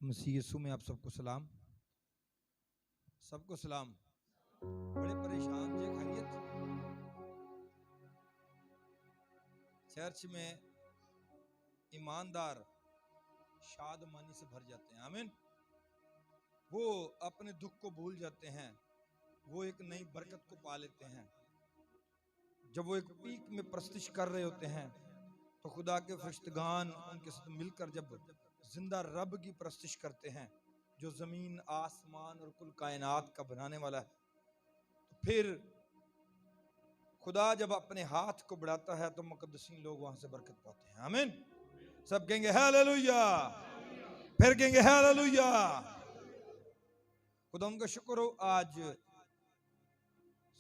मसीह यीशु में आप सबको सलाम। सबको सलाम। बड़े परेशान जे खैरियत? चर्च में ईमानदार शादमानी से भर जाते हैं। आमीन। वो अपने दुख को भूल जाते हैं, वो एक नई बरकत को पा लेते हैं। जब वो एक पीक में प्रस्तिश कर रहे होते हैं तो खुदा के फरिश्तगान उनके साथ मिलकर जब जिंदा रब की प्रस्तिश करते हैं, जो जमीन आसमान और कुल कायनात का बनाने वाला है, तो फिर खुदा जब अपने हाथ को बढ़ाता है तो मुकद्दसीन लोग वहां से बरकत पाते हैं। आमीन। सब कहेंगे हालेलुया, फिर कहेंगे हालेलुया। खुदा उनका शुक्र हो आज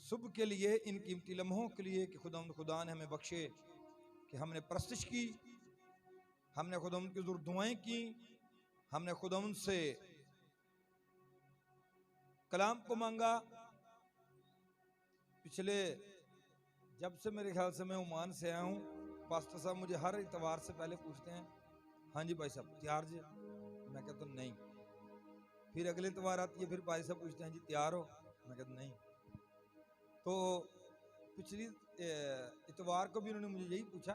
सुबह के लिए, इन कीमती लम्हों के लिए कि खुदा ने हमें बख्शे कि हमने प्रस्तिश की, हमने खुदा की ज़रूर दुआएं की, हमने खुदा से कलाम को मांगा। पिछले जब से मेरे ख्याल से मैं ओमान से आया हूँ, पास्टर साहब मुझे हर इतवार से पहले पूछते हैं, हाँ जी भाई साहब तैयार जी? मैं कहता हूँ नहीं। फिर अगले इतवार आती है, फिर भाई साहब पूछते हैं जी तैयार हो? मैं कहता नहीं। तो पिछली इतवार को भी उन्होंने मुझे यही पूछा,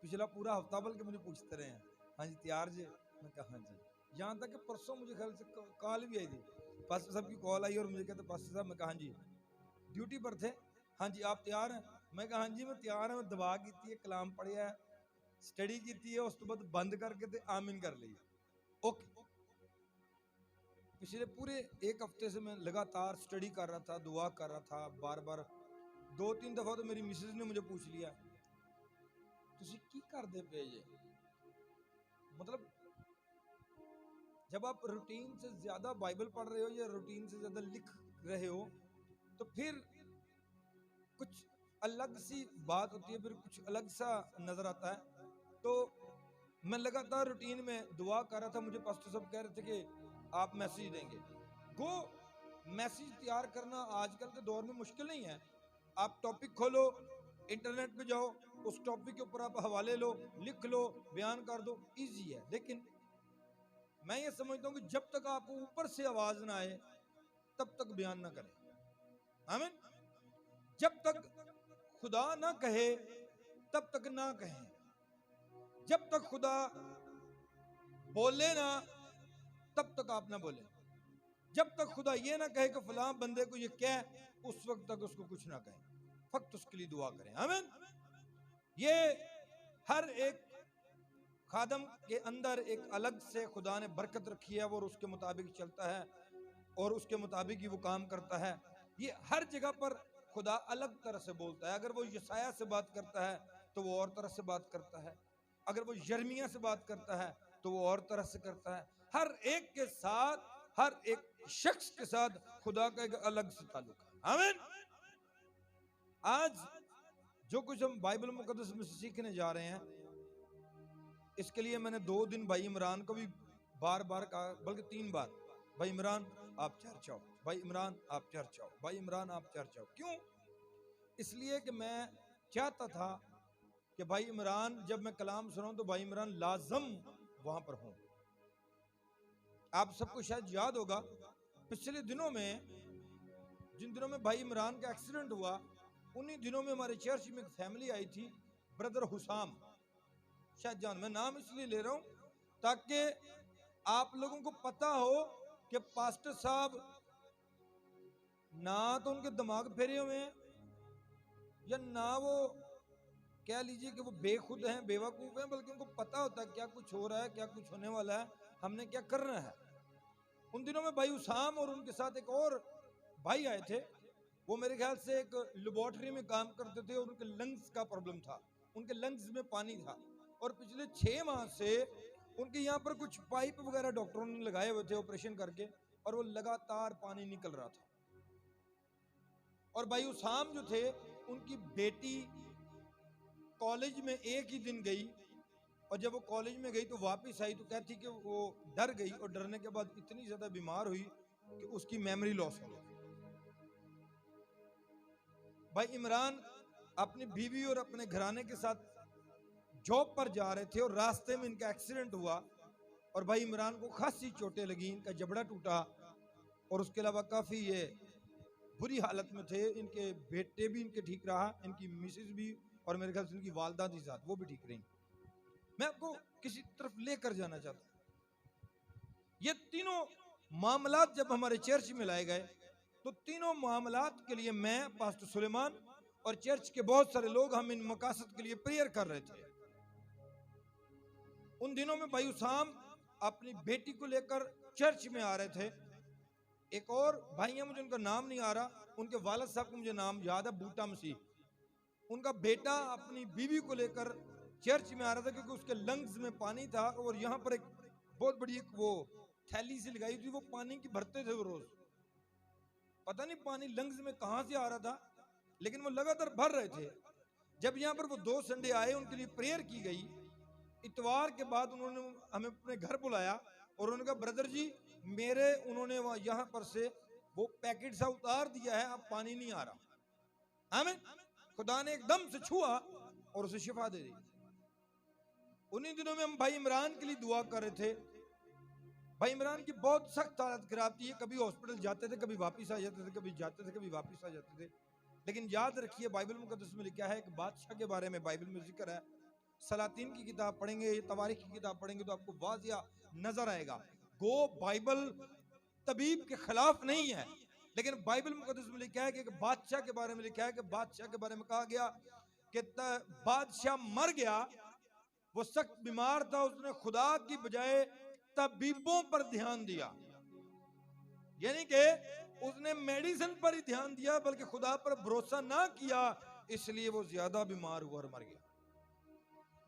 पिछला पूरा हफ्ता बल्कि मुझे पूछते रहे हैं, हाँ जी तैयार जी? मैं कहा हाँ जी। यहाँ तक कि परसों मुझे ख्याल से कॉल भी आई थी, पास्टर साहब की कॉल आई और मुझे कहते पास्टर साहब, मैं कहा हाँ जी ड्यूटी पर थे, हाँ जी आप तैयार हैं? मैं कहा हाँ जी मैं तैयार हूँ। दवा की है, कलाम पढ़िया है, स्टडी की है, उस तो बाद बंद करके ते आमीन कर ली। ओके। पिछले पूरे एक हफ्ते से मैं लगातार स्टडी कर रहा था, दुआ कर रहा था। बार बार 2-3 दफा तो मेरी मिसेज ने मुझे पूछ लिया, तुसी की करदे पे जे? मतलब जब आप रूटीन से ज्यादा बाइबल पढ़ रहे हो या रूटीन से ज्यादा लिख रहे हो तो फिर कुछ अलग सी बात होती है, फिर कुछ अलग सा नजर आता है। तो मैं लगातार रूटीन में दुआ कर रहा था। मुझे पास्टर साहब कह रहे थे कि आप मैसेज देंगे। गो मैसेज तैयार करना आजकल के दौर में मुश्किल नहीं है। आप टॉपिक खोलो, इंटरनेट पे जाओ, उस टॉपिक के ऊपर आप हवाले लो, लिख लो, बयान कर दो, इजी है। लेकिन मैं ये समझता हूँ कि जब तक आपको ऊपर से आवाज ना आए तब तक बयान ना करें। आमीन। जब तक खुदा ना कहे तब तक ना कहें। जब तक खुदा बोले ना तब तक आप ना बोले। जब तक खुदा ये ना कहे कि फलां बंदे को ये कह, उस वक्त तक उसको कुछ ना कहें, फक्त उसके लिए दुआ करें। आमीन। ये हर एक खादम के अंदर एक अलग से खुदा ने बरकत रखी है, वो उसके मुताबिक चलता है और उसके मुताबिक ही वो काम करता है। ये हर जगह पर खुदा अलग तरह से बोलता है। अगर वो यसाया से बात करता है तो वो और तरह से बात करता है, अगर वो यर्मिया से बात करता है तो वो और तरह से करता है। हर एक के साथ, हर एक शख्स के साथ खुदा का एक अलग से ताल्लुक है। आमीन। आज जो कुछ हम बाइबल मुकद्दस में सीखने जा रहे हैं, इसके लिए मैंने 2 दिन भाई इमरान को भी बार बार कहा, बल्कि 3 बार, भाई इमरान आप चर्च आओ, भाई इमरान आप चर्च आओ, भाई इमरान आप चर्च आओ। क्यों? इसलिए कि मैं चाहता था कि भाई इमरान जब मैं कलाम सुनाऊं तो भाई इमरान लाजम वहां पर हों। आप सबको शायद याद होगा, पिछले दिनों में, जिन दिनों में भाई इमरान का एक्सीडेंट हुआ, उन्हीं दिनों में हमारे चर्च में एक फैमिली आई थी, ब्रदर हुसाम शाहजहान। मैं नाम इसलिए ले रहा हूं ताकि आप लोगों को पता हो कि पास्टर साहब ना तो उनके दिमाग फेरे हुए हैं, या ना वो कह लीजिए कि वो बेखुद हैं, बेवकूफ हैं, बल्कि उनको पता होता है क्या कुछ हो रहा है, क्या कुछ होने वाला है, हमने क्या करना है। उन दिनों में भाई उसाम और उनके साथ एक और भाई आए थे। वो मेरे ख्याल से एक लेबोरेटरी में काम करते थे और उनके लंग्स का प्रॉब्लम था, उनके लंग्स में पानी था, और पिछले 6 माह से उनके यहाँ पर कुछ पाइप वगैरह डॉक्टरों ने लगाए हुए थे ऑपरेशन करके, और वो लगातार पानी निकल रहा था। और भाई उसाम जो थे, उनकी बेटी कॉलेज में एक ही दिन गई, और जब वो कॉलेज में गई तो वापस आई तो कहती कि वो डर गई, और डरने के बाद इतनी ज्यादा बीमार हुई कि उसकी मेमोरी लॉस हो गई। भाई इमरान अपनी बीवी और अपने घराने के साथ जॉब पर जा रहे थे और रास्ते में इनका एक्सीडेंट हुआ। और भाई इमरान को खासी चोटें लगी, इनका जबड़ा टूटा और उसके अलावा काफ़ी ये बुरी हालत में थे। इनके बेटे भी इनके ठीक रहा, इनकी मिसेज भी, और मेरे ख्याल से इनकी वालदा थी साथ, वो भी ठीक रही। मैं आपको किसी तरफ लेकर जाना चाहता हूं। ये तीनों मामलात जब हमारे चर्च में लाए गए तो तीनों मामलात के लिए मैं, पास्टर सुलेमान और चर्च के बहुत सारे लोग, हम इन मकासद के लिए प्रेयर कर रहे थे। उन दिनों में भाई उसाम अपनी बेटी को लेकर चर्च में आ रहे थे। एक और भाई है, मुझे उनका नाम नहीं आ रहा, उनके वालिद साहब को मुझे नाम याद है, बूटा मसीह। उनका बेटा अपनी बीवी को लेकर चर्च में आ रहा था क्योंकि उसके लंग्स में पानी था और यहाँ पर एक बहुत बड़ी एक वो थैली सी लगाई थी, वो पानी की भरते थे वो रोज। पता नहीं पानी लंग्स में कहां से आ रहा था, लेकिन वो लगातार भर रहे थे। जब यहाँ पर वो 2 संडे आए, उनके लिए प्रेयर की गई। इतवार के बाद उन्होंने हमें अपने घर बुलाया और उन्होंने कहा ब्रदर जी मेरे, उन्होंने यहाँ पर से वो पैकेट सा उतार दिया है, अब पानी नहीं आ रहा। हमें खुदा ने एकदम से छुआ और उसे शिफा दे दी। उन्हीं दिनों में हम भाई इमरान के लिए दुआ कर रहे थे। भाई इमरान की बहुत सख्त हालत खराब थी, कभी हॉस्पिटल जाते थे, कभी वापस आ जाते थे, कभी जाते थे, कभी वापस आ जाते थे। लेकिन याद रखिए बाइबल मुकद्दस में लिखा है एक बादशाह के बारे में, बाइबल में जिक्र है। सलातीन की किताब पढ़ेंगे, तवारीख की किताब पढ़ेंगे तो आपको वाजिया नजर आएगा। गो बाइबल तबीब के खिलाफ नहीं है, लेकिन बाइबल मुकद्दस में लिखा है कि एक बादशाह के बारे में लिखा है कि बादशाह के बारे में कहा गया कि बादशाह मर गया, वो सख्त बीमार था, उसने खुदा की बजाय तबीबों पर ध्यान दिया। यानी कि उसने मेडिसिन पर ही ध्यान दिया बल्कि खुदा पर भरोसा ना किया, इसलिए वो ज्यादा बीमार हुआ और मर गया।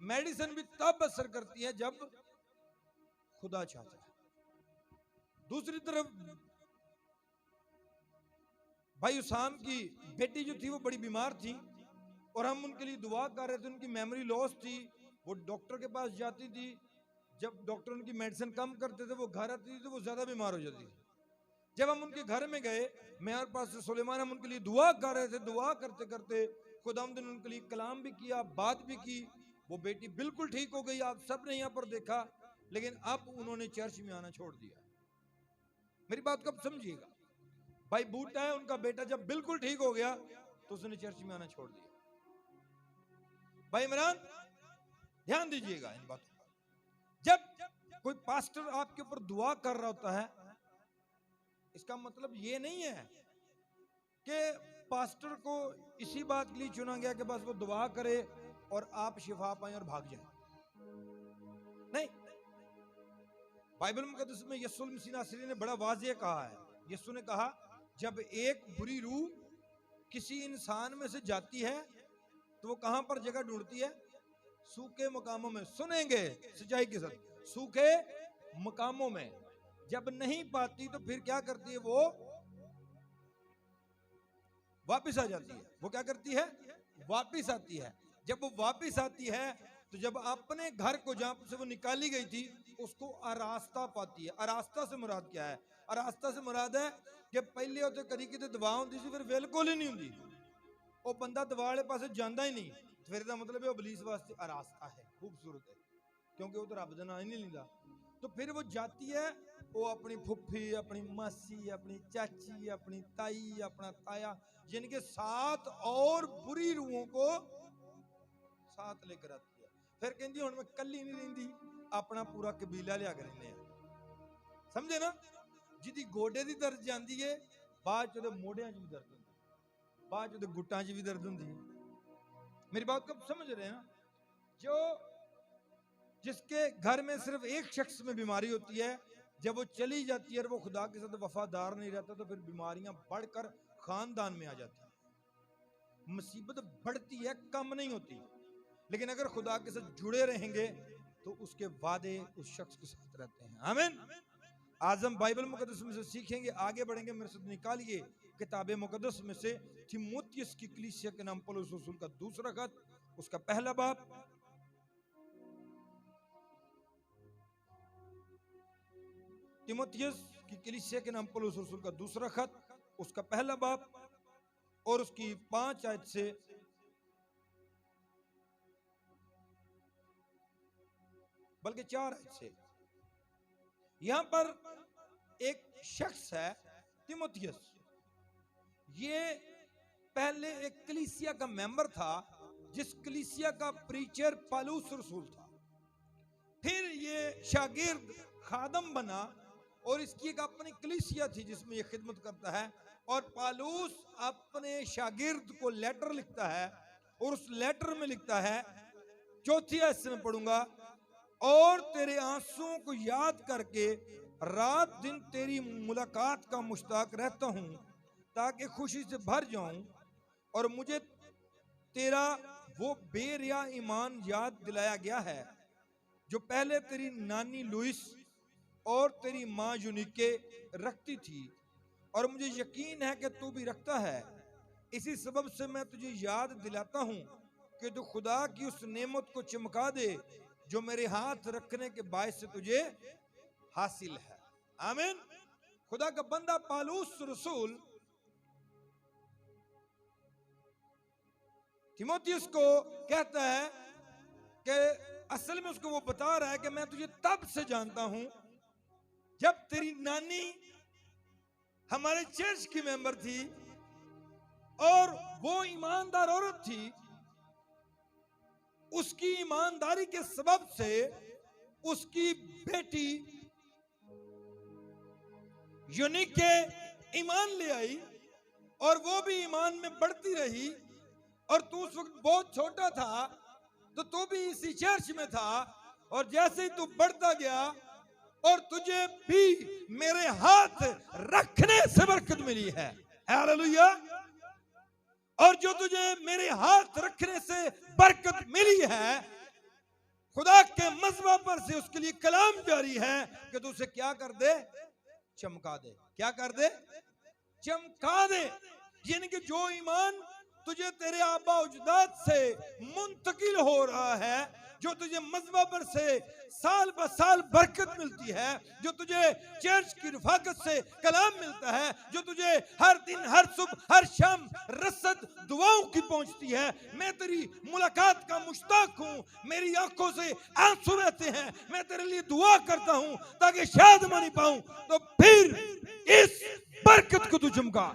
मेडिसिन भी तब असर करती है जब खुदा चाहता है। दूसरी तरफ भाई उसाम की बेटी जो थी वो बड़ी बीमार थी और हम उनके लिए दुआ कर रहे थे। उनकी मेमोरी लॉस थी, वो डॉक्टर के पास जाती थी, जब डॉक्टर उनकी मेडिसिन कम करते थे वो घर आती थी तो वो ज्यादा बीमार हो जाती थी। जब हम उनके घर में गए, मैं और पास्टर सुलेमान, हम उनके लिए दुआ कर रहे थे। दुआ करते करते खुदावंद ने उनके लिए कलाम भी किया, बात भी की। वो बेटी बिल्कुल ठीक हो गई, आप सब ने यहाँ पर देखा। लेकिन अब उन्होंने चर्च में आना छोड़ दिया। मेरी बात को अब समझिएगा। भाई बूटा है, उनका बेटा जब बिल्कुल ठीक हो गया तो उसने चर्च में आना छोड़ दिया। भाई इमरान ध्यान दीजिएगा इन बातों पर। जब कोई पास्टर आपके ऊपर दुआ कर रहा होता है, इसका मतलब ये नहीं है कि पास्टर को इसी बात के लिए चुना गया कि बस वो दुआ करे और आप शिफा पाएं और भाग जाएं। नहीं, बाइबल मुकद्दस में यीशु मसीह नासरी ने बड़ा वाज़ेह कहा है। यीशु ने कहा जब एक बुरी रूह किसी इंसान में से जाती है तो वो कहां पर जगह ढूंढती है? सूखे मकामों में। सुनेंगे सच्चाई के साथ, सूखे मकामों में। जब नहीं पाती तो फिर क्या करती है? वो वापिस आ जाती है। वो क्या करती है? वापिस आती है। जब वो वापिस आती है तो जब अपने घर को जहां से वो निकाली गई थी उसको आरास्ता पाती है। आरास्ता से मुराद क्या है? आरास्ता से मुराद है कि पहले उसे करी किते दवा होंदी सी, फिर बिल्कुल ही नहीं होंदी, वो बंदा दवा वाले पासे जांदा ही नहीं। फिर दा मतलब है इबलीस वास्ते आरास्ता है, खूबसूरत है, क्योंकि वो तो रब दा नाम ही नहीं लिंदा। तो फिर वो जाती है, वो अपनी फुफी, अपनी मासी, अपनी चाची, अपनी ताई, अपना ताया, यानी कि 7 और बुरी रूहों को साथ लेकर आती है। फिर कहती हुण मैं कल्ली नहीं रहिंदी, अपना पूरा कबीला लिया कर रहिंदे आ। समझे ना? जिदी गोडे दी दर्द जांदी है, बाद च ओदे मोढियां च भी दर्द हुंदी है, बाद च ओदे गुट्टां च भी दर्द हुंदी है। मेरी बात को समझ रहे हैं? जो जिसके घर में सिर्फ एक शख्स में बीमारी होती है, जब वो चली जाती है और वो खुदा के साथ वफादार नहीं रहता तो फिर बीमारियां बढ़कर खानदान में आ जाती है। मुसीबत बढ़ती है, कम नहीं होती। लेकिन अगर खुदा के साथ जुड़े रहेंगे तो उसके वादे उस शख्स के साथ रहते हैं। आमीन। आज हम बाइबल मुकद्दस में से सीखेंगे, आगे बढ़ेंगे। मेरे साथ निकालिए किताब मुकद्दस में से तीमुथियुस की कलीसिया के नाम पौलुस रसूल का दूसरा खत, उसका पहला बाब। तीमुथियुस की कलीसिया के नाम पौलुस रसूल का दूसरा खत, उसका पहला बाब और उसकी 5 आयत से बल्कि 4 आयत से। यहां पर एक शख्स है तीमुथियुस। ये पहले एक कलीसिया का मेंबर था, जिस कलीसिया का प्रीचर पौलुस रसूल था। फिर ये शागिर्द खादम बना और इसकी एक अपनी कलीसिया थी जिसमें ये खिदमत करता है। और पौलुस अपने शागिर्द को लेटर लिखता है और उस लेटर में लिखता है, चौथी आयत में पढ़ूंगा, और तेरे आंसुओं को याद करके रात दिन तेरी मुलाकात का मुश्ताक रहता हूं, ताकि खुशी से भर जाऊं। और मुझे तेरा वो बेरिया ईमान याद दिलाया गया है जो पहले तेरी नानी लुइस और तेरी माँ यूनिके रखती थी, और मुझे यकीन है कि तू भी रखता है। इसी सबब से मैं तुझे याद दिलाता हूं कि तू खुदा की उस नेमत को चमका दे जो मेरे हाथ रखने के बायस से तुझे हासिल है। आमीन। खुदा का बंदा पौलुस रसूल तीमुथियुस को कहता है कि असल में उसको वो बता रहा है कि मैं तुझे तब से जानता हूं जब तेरी नानी हमारे चर्च की मेंबर थी और वो ईमानदार औरत थी। उसकी ईमानदारी के सबब से उसकी बेटी यूनिके ईमान ले आई और वो भी ईमान में बढ़ती रही। और तू उस वक्त बहुत छोटा था, तो तू भी इसी चर्च में था, और जैसे ही तू बढ़ता गया और तुझे भी मेरे हाथ रखने से बरकत मिली है। हालेलुया। और जो तुझे मेरे हाथ रखने से बरकत मिली है, खुदा के मज़बा पर से उसके लिए कलाम जारी है कि तू उसे क्या कर दे, चमका दे। क्या कर दे, चमका दे। यानी कि जो ईमान तुझे तेरे आबा उजदाद से मुंतकिल हो रहा है, जो तुझे मज़बा पर से साल ब साल बरकत मिलती है, जो तुझे चर्च की रफाकत से कलाम मिलता है, जो तुझे हर दिन हर सुबह हर शाम रसद दुआओं की पहुंचती है, मैं तेरी मुलाकात का मुश्ताक हूं, मेरी आंखों से आंसू रहते हैं, मैं तेरे लिए दुआ करता हूं ताकि शायद मनी पाऊं। तो फिर इस बरकत को तू चमका।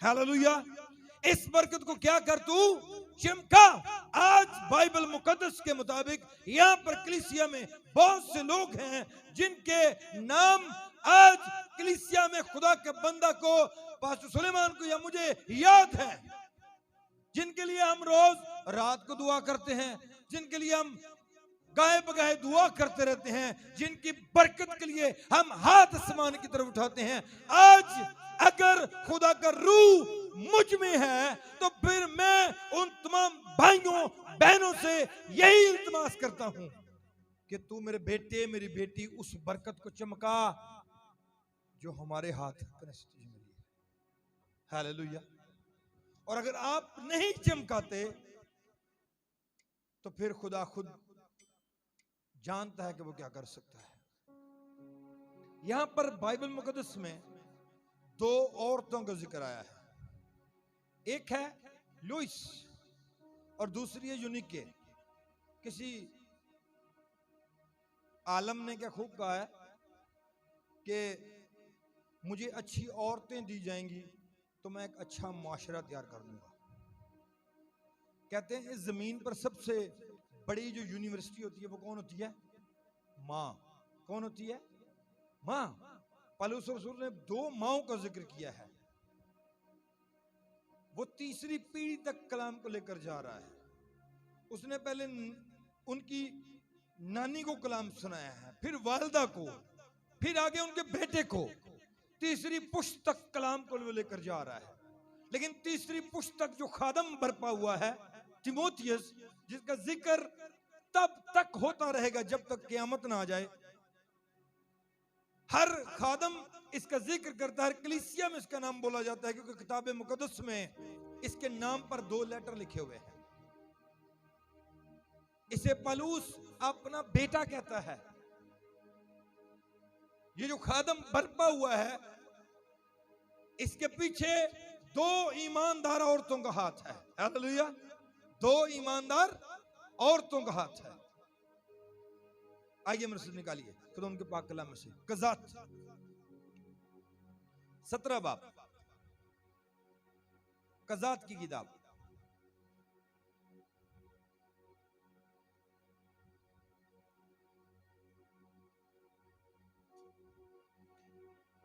हालेलुया। इस बरकत को क्या कर, तू चमका। आज बाइबल मुकद्दस के मुताबिक यहाँ पर कलीसिया में बहुत से लोग हैं जिनके नाम आज कलीसिया में खुदा के बंदा को, पास्टर सुलेमान को या मुझे याद है, जिनके लिए हम रोज रात को दुआ करते हैं, जिनके लिए हम गाए बगाए दुआ करते रहते हैं, जिनकी बरकत के लिए हम हाथ आसमान की तरफ उठाते हैं। आज अगर खुदा का रूह मुझ में है तो फिर मैं उन तमाम भाइयों बहनों से यही इल्तिमास करता हूं कि तू मेरे बेटे मेरी बेटी उस बरकत को चमका जो हमारे हाथ रखने से तुझे मिली है। हालेलुया। और अगर आप नहीं चमकाते तो फिर खुदा खुद जानता है कि वो क्या कर सकता है। यहां पर बाइबल मुकद्दस में दो औरतों का जिक्र आया है। एक है लुइस और दूसरी है यूनिके। किसी आलम ने क्या खूब कहा है कि मुझे अच्छी औरतें दी जाएंगी तो मैं एक अच्छा मुआशरा तैयार कर लूंगा। कहते हैं इस जमीन पर सबसे बड़ी जो यूनिवर्सिटी होती है वो कौन होती है? माँ। कौन होती है? माँ। पौलुस रसूल ने दो माँओं का जिक्र किया है। वो तीसरी पीढ़ी तक कलाम को लेकर जा रहा है। उसने पहले उनकी नानी को कलाम सुनाया है, फिर वालिदा को, फिर आगे उनके बेटे को। तीसरी पुश्त तक कलाम को लेकर जा रहा है। लेकिन तीसरी पुश्त तक जो खादम बरपा हुआ है तीमुथियुस, जिसका जिक्र तब तक होता रहेगा जब तक क़यामत ना आ जाए। हर खादम इसका जिक्र करता है, हर कलीसिया में इसका नाम बोला जाता है, क्योंकि किताब मुकद्दस में इसके नाम पर 2 लेटर लिखे हुए हैं। इसे पौलुस अपना बेटा कहता है। ये जो खादम बरपा हुआ है, इसके पीछे 2 ईमानदार औरतों का हाथ है। हालेलुया। 2 ईमानदार औरतों का हाथ है। आइए मेरे से निकालिए। खुदा उनके पाक कलाम में से। कज़ात 17 बाब, कज़ात की किताब।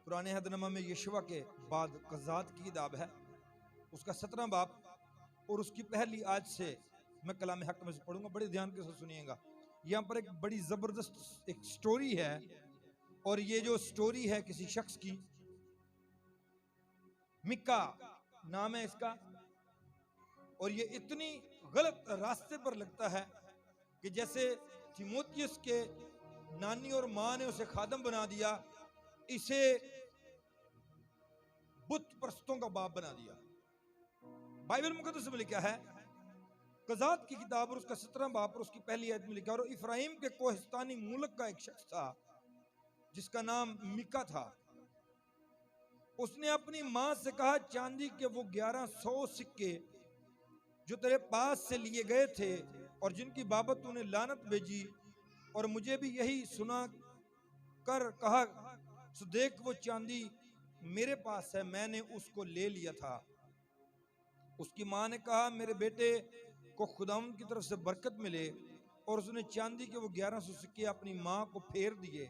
पुराने अहदनामा में यशवा के बाद कज़ात की किताब है, उसका 17 बाब और उसकी पहली आयत से मैं कलाम हक में से पढ़ूंगा। बड़े ध्यान के साथ सुनिएगा। यहाँ पर एक बड़ी जबरदस्त एक स्टोरी है, और ये जो स्टोरी है किसी शख्स की, मिका नाम है इसका, और ये इतनी गलत रास्ते पर लगता है कि जैसे तीमुथियुस के नानी और माँ ने उसे खादम बना दिया, इसे बुत परस्तों का बाप बना दिया। बाइबल मुकद्दस में लिखा है, कज़ात की किताब और उसका 17 बाब और उसकी पहली आयत में लिखा, और इफ्राइम के कोहिस्तानी मुल्क का एक शख्स था जिसका नाम मिका था। उसने अपनी माँ से कहा, चांदी के वो 1100 सिक्के जो तेरे पास से लिए गए थे और जिनकी बाबत तूने लानत भेजी, और मुझे भी यही सुना कर कहा, सो देख वो चांदी मेरे पास है, मैंने उसको ले लिया था। उसकी माँ ने कहा, मेरे बेटे को खुदावंद की तरफ से बरकत मिले, और उसने चांदी के वो 1100 सिक्के अपनी माँ को फेर दिए।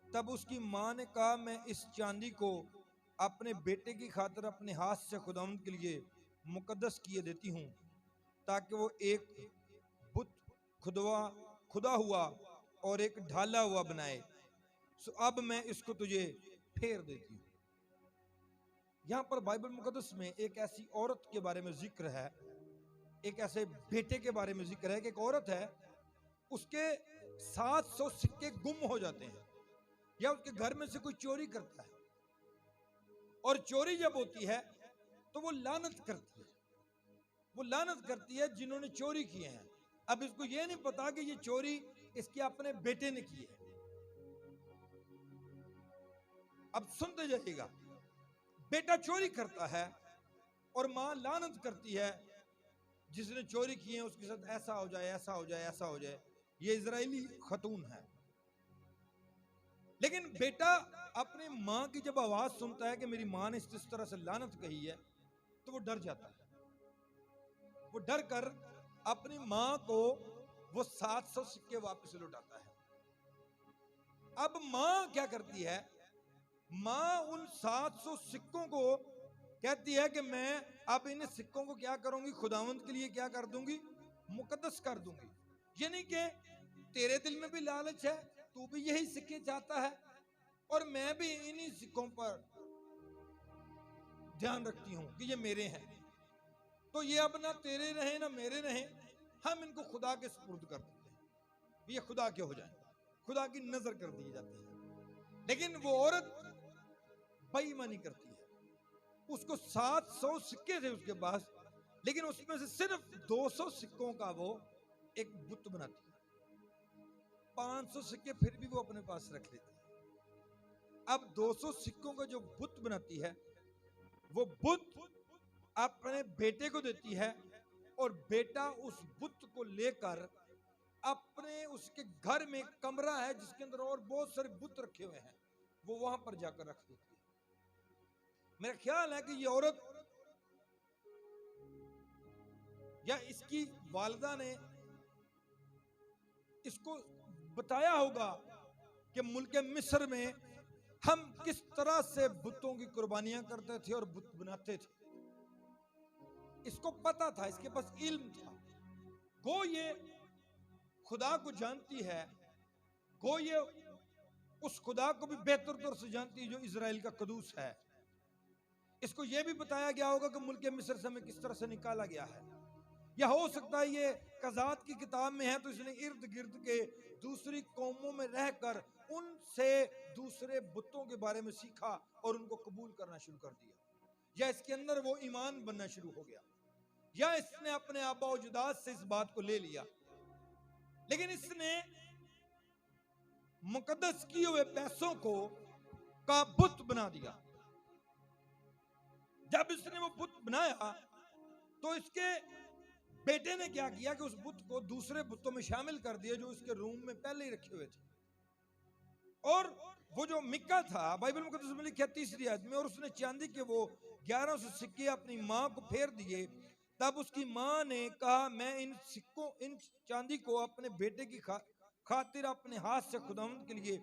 तब उसकी माँ ने कहा, मैं इस चांदी को अपने बेटे की खातिर अपने हाथ से खुदावंद के लिए मुकद्दस किए देती हूँ, ताकि वो एक बुत खुदा हुआ और एक ढाला हुआ बनाए। सो अब मैं इसको तुझे फेर देती हूँ। यहाँ पर बाइबल मुकद्दस में एक ऐसी औरत के बारे में जिक्र है, एक ऐसे बेटे के बारे में जिक्र है कि एक औरत है, उसके 700 सिक्के गुम हो जाते हैं, या उसके घर में से कोई चोरी करता है, और चोरी जब होती है तो वो लानत करती है, वो लानत करती है जिन्होंने चोरी किए हैं। अब इसको ये नहीं पता कि ये चोरी इसके अपने बेटे ने की है। अब सुनते जाइएगा, बेटा चोरी करता है और मां लानत करती है, जिसने चोरी की है उसके साथ ऐसा हो जाए, ऐसा हो जाए, ऐसा हो जाए। ये इजरायली खतून है। लेकिन बेटा अपनी मां की जब आवाज सुनता है कि मेरी मां ने इस तरह से लानत कही है, तो वो डर जाता है। वो डर कर अपनी मां को वो 700 सिक्के वापस लौटाता है। अब मां क्या करती है, मां उन 700 सिक्कों को कहती है कि मैं अब इन सिक्कों को क्या करूंगी, खुदावंद के लिए क्या कर दूंगी, मुकद्दस कर दूंगी। यानी कि तेरे दिल में भी लालच है, तू भी यही सिक्के चाहता है, और मैं भी इन्हीं सिक्कों पर ध्यान रखती हूं कि ये मेरे हैं, तो ये अब ना तेरे रहे ना मेरे रहे, हम इनको खुदा के सुपुर्द कर देते हैं, ये खुदा के हो जाए, खुदा की नजर कर दी जाती है। लेकिन वो औरत बेईमानी करती है। उसको 700 सिक्के थे उसके पास, लेकिन उसमें से सिर्फ 200 सिक्कों का वो एक बुत बनाती है। 500 सिक्के फिर भी वो अपने पास रख लेती है। अब 200 सिक्कों का जो बुत बनाती है, वो बुत अपने बेटे को देती है, और बेटा उस बुत को लेकर अपने उसके घर में एक कमरा है जिसके अंदर और बहुत सारे बुत रखे हुए हैं, वो वहां पर जाकर रख देती है। मेरा ख्याल है कि ये औरत या इसकी वालिदा ने इसको बताया होगा कि मुल्क मिस्र में हम किस तरह से बुतों की कुर्बानियां करते थे और बुत बनाते थे। इसको पता था, इसके पास इल्म था। गो ये खुदा को जानती है, गो ये उस खुदा को भी बेहतर तौर से जानती है जो इजराइल का कदूस है। इसको यह भी बताया गया होगा कि मुल्क मिस्र से हमें किस तरह से निकाला गया है। या हो सकता है ये कज़ात की किताब में है, तो इसने इर्द गिर्द के दूसरी कौमों में रहकर उनसे दूसरे बुतों के बारे में सीखा और उनको कबूल करना शुरू कर दिया, या इसके अंदर वो ईमान बनना शुरू हो गया, या इसने अपने आबा और अजदाद से इस बात को ले लिया। लेकिन इसने मुकद्दस किए हुए पैसों को का बुत बना दिया। जब इसने वो बुत बनाया तो इसके बेटे ने क्या किया कि उस बुत को दूसरे बुतों में शामिल कर दिया जो इसके रूम में पहले ही रखे हुए थे। और वो जो मिक्का था, बाइबल मुकद्दस में लिखा 3री आयत में, और उसने चांदी के वो 1100 सिक्के अपनी माँ को फेर दिए। तब उसकी माँ ने कहा, मैं इन सिक्कों, इन चांदी को अपने बेटे की खातिर अपने हाथ से खुदावंद के लिए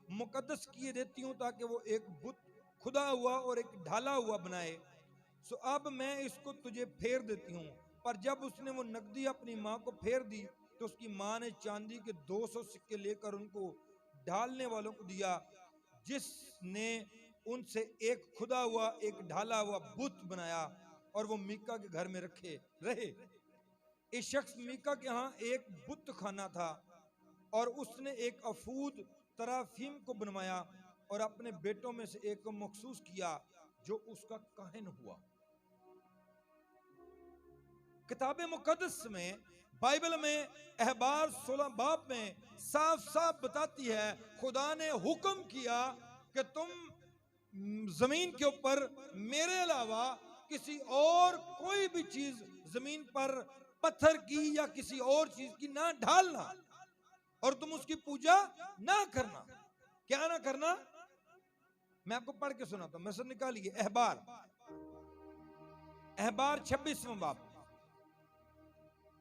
मुकद्दस किए देती हूँ, ताकि वो एक बुत खुदा हुआ और एक ढाला हुआ बनाए। सो अब मैं इसको तुझे फेर देती हूँ। पर जब उसने वो नकदी अपनी माँ को फेर दी, तो उसकी माँ ने चांदी के 200 सिक्के लेकर उनको ढालने वालों को दिया, जिसने उनसे एक खुदा हुआ, एक ढाला हुआ बुत बनाया, और वो मीका के घर में रखे रहे। इस शख्स मीका के यहाँ एक बुत खाना था, और उसने एक अफूद तराफीम को बनवाया और अपने बेटों में से एक को मखसूस किया, जो उसका काहिन हुआ। किताब मुकद्दस में, बाइबल में अहबार 16 बाब में साफ साफ बताती है, खुदा ने हुक्म किया कि तुम जमीन के ऊपर मेरे अलावा किसी और कोई भी चीज जमीन पर पत्थर की या किसी और चीज की ना ढालना, और तुम उसकी पूजा ना करना। क्या ना करना? मैं आपको पढ़ के सुनाता हूं, मैं सब निकालिए। अहबार 26वां बाब,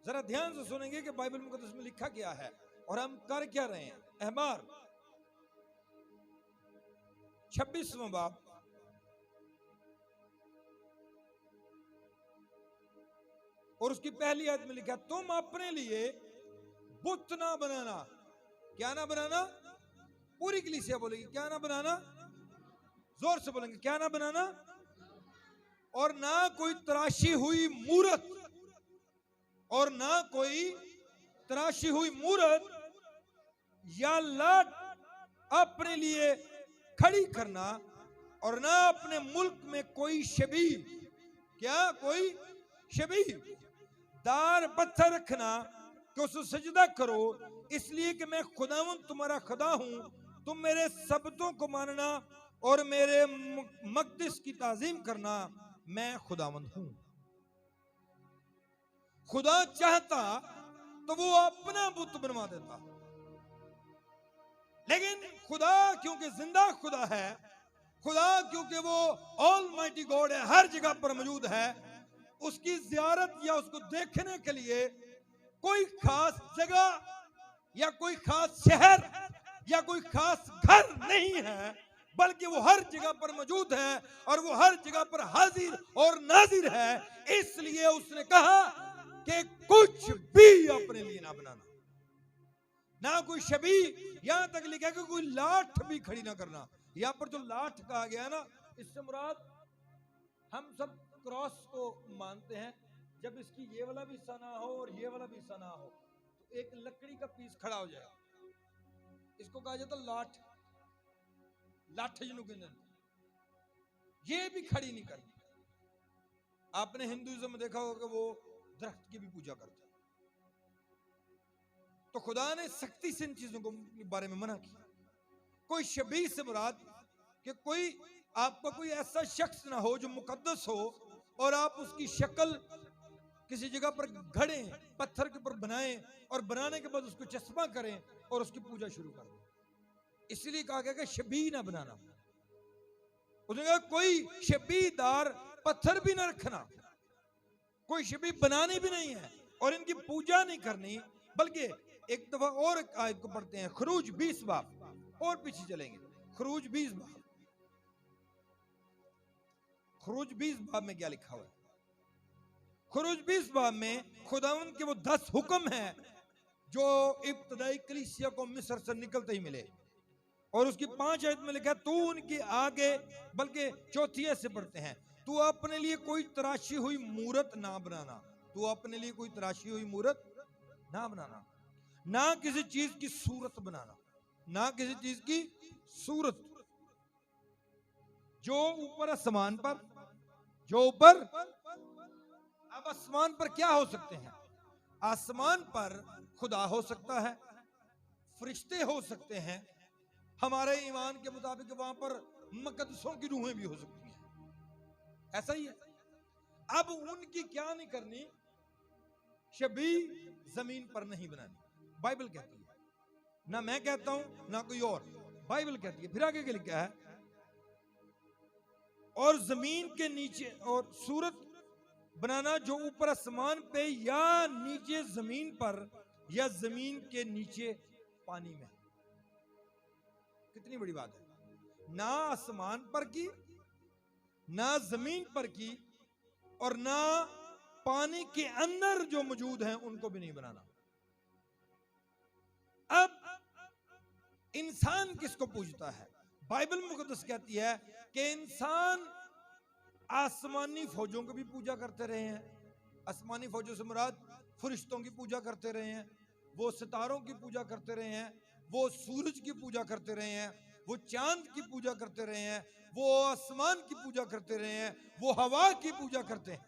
जरा ध्यान से सुनेंगे कि बाइबल मुकद्दस में लिखा क्या है और हम कर क्या रहे हैं। अहबार 26वां बाब, और उसकी पहली आयत में लिखा, तुम अपने लिए बुत ना बनाना। क्या ना बनाना? पूरी कलीसिया बोलेगी, क्या ना बनाना? जोर से बोलेंगे, क्या ना बनाना? और ना कोई तराशी हुई मूरत, और ना कोई तराशी हुई मूरत या लाट अपने लिए खड़ी करना, और ना अपने मुल्क में कोई शबी, क्या कोई शबी दार पत्थर रखना कि उसको सजदा करो, इसलिए कि मैं खुदावंद तुम्हारा खुदा हूं। तुम मेरे सबतों को मानना और मेरे मकदस की ताजीम करना, मैं खुदावंद हूं। खुदा चाहता तो वो अपना बुत बनवा देता, लेकिन खुदा क्योंकि जिंदा खुदा है, खुदा क्योंकि वो ऑलमाइटी गॉड है, हर जगह पर मौजूद है, उसकी जियारत या उसको देखने के लिए कोई खास जगह या कोई खास शहर या कोई खास घर नहीं है, बल्कि वो हर जगह पर मौजूद है और वो हर जगह पर हाजिर और नाजिर है। इसलिए उसने कहा कि कुछ भी अपने लिए ना बनाना, ना कोई शबी, यहां तक लिखा कि कोई लाठ भी खड़ी ना करना। यहां पर जो लाठ कहा गया ना, इससे मुराद, हम सब क्रॉस को मानते हैं, जब इसकी ये वाला भी हिस्सा ना हो और ये वाला भी हिस्सा ना हो, तो एक लकड़ी का पीस खड़ा हो जाएगा, इसको कहा जाता लाठ, लाठ जिन्हों के ये भी खड़ी नहीं करनी। आपने हिंदुइज्म में देखा होगा कि वो दरख्त की भी पूजा करते हैं, तो खुदा ने सख्ती से इन चीजों को बारे में मना किया। कोई शबी से मुराद कि कोई आपका कोई ऐसा शख्स ना हो जो मुकद्दस हो और आप उसकी शक्ल किसी जगह पर घड़े, पत्थर के ऊपर बनाएं और बनाने के बाद उसको चश्मा करें और उसकी पूजा शुरू कर दें। इसलिए कहा गया कि शबी ना बनाना। उसने कहा कोई शबीदार पत्थर भी ना रखना, कोई शबी बनानी भी नहीं है और इनकी पूजा नहीं करनी। बल्कि एक दफा और आयत को पढ़ते हैं, खरूज 20 बाब, और पीछे चलेंगे, खरूज 20 बाब। खरूज 20 बाब में क्या लिखा हुआ है? खरूज 20 बाब में खुदावंद के वो 10 हुक्म हैं जो इब्तदाई कलीसिया को मिस्र से निकलते ही मिले, और उसकी 5 आयत में लिखा है, तू उनके आगे, बल्कि चौथी आयत से पढ़ते हैं, तू अपने लिए कोई तराशी हुई मूरत ना बनाना। तू अपने लिए कोई तराशी हुई मूरत ना बनाना, ना किसी चीज की सूरत बनाना, ना किसी चीज की सूरत जो ऊपर आसमान पर, जो ऊपर, अब आसमान पर क्या हो सकते हैं? आसमान पर खुदा हो सकता है, फरिश्ते हो सकते हैं, हमारे ईमान के मुताबिक वहां पर मुकद्दसों की रूहें भी हो सकती हैं, ऐसा ही है। अब उनकी क्या नहीं करनी, शबी जमीन पर नहीं बनानी। बाइबल कहती है, ना मैं कहता हूं ना कोई और, बाइबल कहती है। फिर आगे के लिखा है, और जमीन के नीचे, और सूरत बनाना जो ऊपर आसमान पे या नीचे जमीन पर या जमीन के नीचे पानी में। कितनी बड़ी बात है। ना आसमान पर की, ना जमीन पर की, और ना पानी के अंदर जो मौजूद हैं उनको भी नहीं बनाना। अब इंसान किसको पूजता है? बाइबल मुकद्दस कहती है कि इंसान आसमानी फौजों की भी पूजा करते रहे हैं। आसमानी फौजों से मुराद फरिश्तों की पूजा करते रहे हैं, वो सितारों की पूजा करते रहे हैं, वो सूरज की पूजा करते रहे हैं, वो चांद की पूजा करते रहे हैं, वो आसमान की पूजा करते रहे हैं, वो हवा की पूजा करते हैं।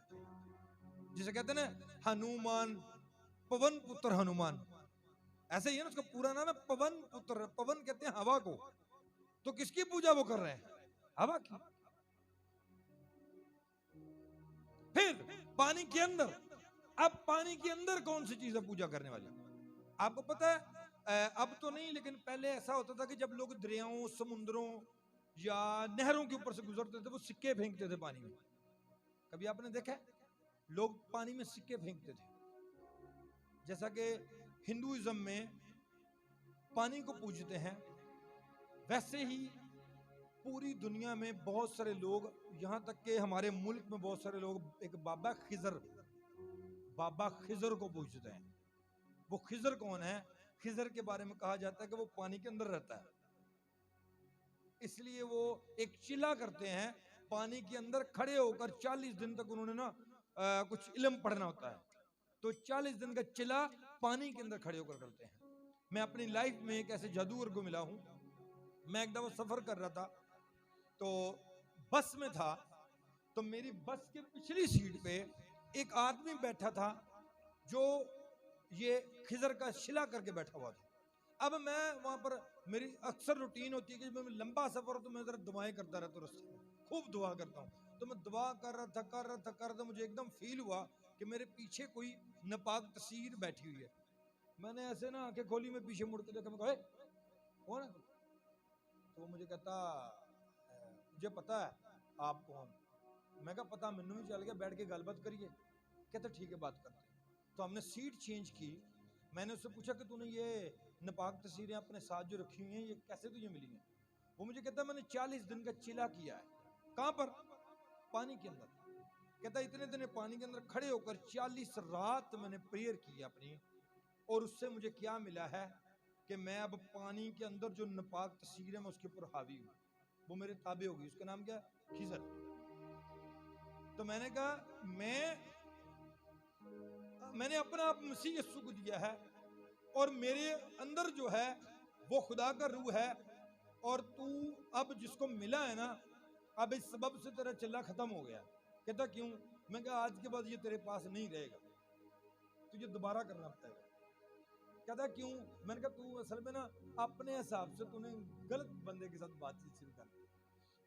जिसे कहते हैं ना हनुमान, पवन पुत्र हनुमान, ऐसे ही है ना, उसका पूरा नाम है पवन पुत्र। पवन कहते हैं हवा को। तो किसकी पूजा वो कर रहे हैं? हवा की। फिर पानी के अंदर, अब पानी के अंदर कौन सी चीज है पूजा करने वाली? आपको पता है, अब तो नहीं, लेकिन पहले ऐसा होता था कि जब लोग दरियाओं, समुद्रों या नहरों के ऊपर से गुजरते थे, वो सिक्के फेंकते थे पानी में। कभी आपने देखा है? लोग पानी में सिक्के फेंकते थे। जैसा कि हिंदुइज्म में पानी को पूजते हैं, वैसे ही पूरी दुनिया में बहुत सारे लोग, यहां तक कि हमारे मुल्क में बहुत सारे लोग एक बाबा खिजर को पूजते हैं। वो खिजर कौन है? खिजर के बारे में कहा जाता है कि वो पानी के अंदर रहता है, इसलिए वो एक चिल्ला करते हैं। पानी के अंदर खड़े होकर 40 दिन तक उन्होंने ना कुछ इल्म पढ़ना होता है, तो 40 दिन का चिल्ला पानी के अंदर खड़े होकर करते हैं। मैं अपनी लाइफ में एक ऐसे जादूगर को मिला हूं। मैं एक दफा सफर कर रहा था, तो बस में था, तो मेरी बस के पिछली सीट पे एक आदमी बैठा था जो ये खिजर का शिला करके बैठा हुआ था। अब मैं वहां पर, मेरी अक्सर रूटीन होती है कि जब मैं लंबा सफर हो तो मैं जरा दुआएं करता रहता हूँ, रास्ते में खूब दुआ करता हूँ। तो मैं दुआ कर रहा था, मुझे एकदम फील हुआ कि मेरे पीछे कोई नापाक तस्वीर बैठी हुई है। मैंने ऐसे ना आंखें खोली, मैं पीछे मुड़ के देखा, मैं कहा कौन है? तो वो मुझे कहता, मुझे पता है आप कौन। मैं कहा पता मैनू भी चल गया, बैठ के गलबात करिए। कहते ठीक है बात करते। तो हमने सीट चेंज की। मैंने उससे पूछा कि तूने ये नापाक तस्वीरें अपने साथ जो रखी हुई हैं, ये कैसे तुझे मिली हैं? वो मुझे कहता मैंने 40 दिन का चिल्ला किया है। कहां पर? पानी के अंदर। कहता इतने दिन पानी के अंदर खड़े होकर 40 रात मैंने प्रेयर की अपनी, और उससे मुझे क्या मिला है कि मैं अब पानी के अंदर जो नापाक तस्वीर है मैं उसके ऊपर हावी हूं, वो मेरे ताबे होगी। उसका नाम क्या है? खिजर। तो मैंने कहा मैंने अपना आप मसीह यीशु को दिया है, और मेरे अंदर जो है वो खुदा का रूह है, और तू अब जिसको मिला है ना, अब इस सबब से तेरा चिल्ला खत्म हो गया। कहता क्यों? मैं कहा आज के बाद ये तेरे पास नहीं रहेगा, तुझे दोबारा करना पड़ेगा। कहता क्यों? मैंने कहा तू असल में ना अपने हिसाब से तूने गलत बंदे के साथ बातचीत शुरू कर दी।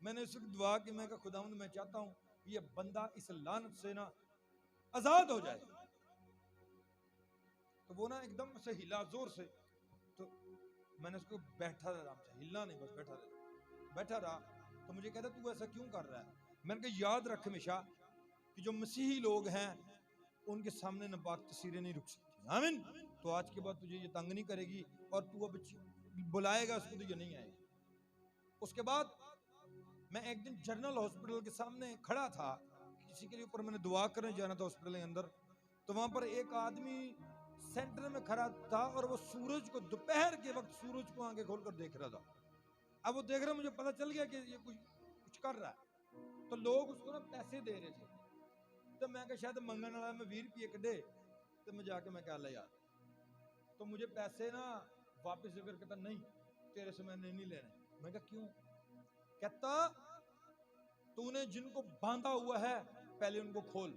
मैंने उस वक्त दुआ की, मैं कहा खुदावंद मैं चाहता हूं ये बंदा इस लानत से ना आजाद हो जाए। तो वो ना एकदम से हिला जोर से, तो मैंने उसको बैठा रहा, आराम से हिलना नहीं, बस बैठा रहा। तो मुझे कहता तू ऐसा क्यों कर रहा है? मैंने कहा याद रख हमेशा कि जो मसीही लोग हैं उनके सामने नापाक तस्वीरें नहीं रुक सकती। आमीन। तो आज के बाद तुझे ये तंग नहीं करेगी, और तू अब बुलाएगा उसको तो ये नहीं आएगी। उसके बाद मैं एक दिन जनरल हॉस्पिटल के सामने खड़ा था, किसी के लिए ऊपर मैंने दुआ करने जाना था हॉस्पिटल के अंदर। तो वहां पर एक आदमी सेंटर में खड़ा था, और वो सूरज को, दोपहर के वक्त सूरज को आंखें खोलकर देख रहा था। अब वो देख रहा, मुझे पता चल गया कि ये कुछ कर रहा है। तो लोग उसको ना पैसे दे रहे थे, तो मैं कहा शायद मंगन वाला में 20 रुपये कटे। तो मैं जाके मैं कहा ला यार, तो मुझे पैसे ना वापस देकर, कहता नहीं तेरे से मैंने नहीं लेने। मैं कहा क्यों? कहता तूने जिनको बांधा हुआ है पहले उनको खोल।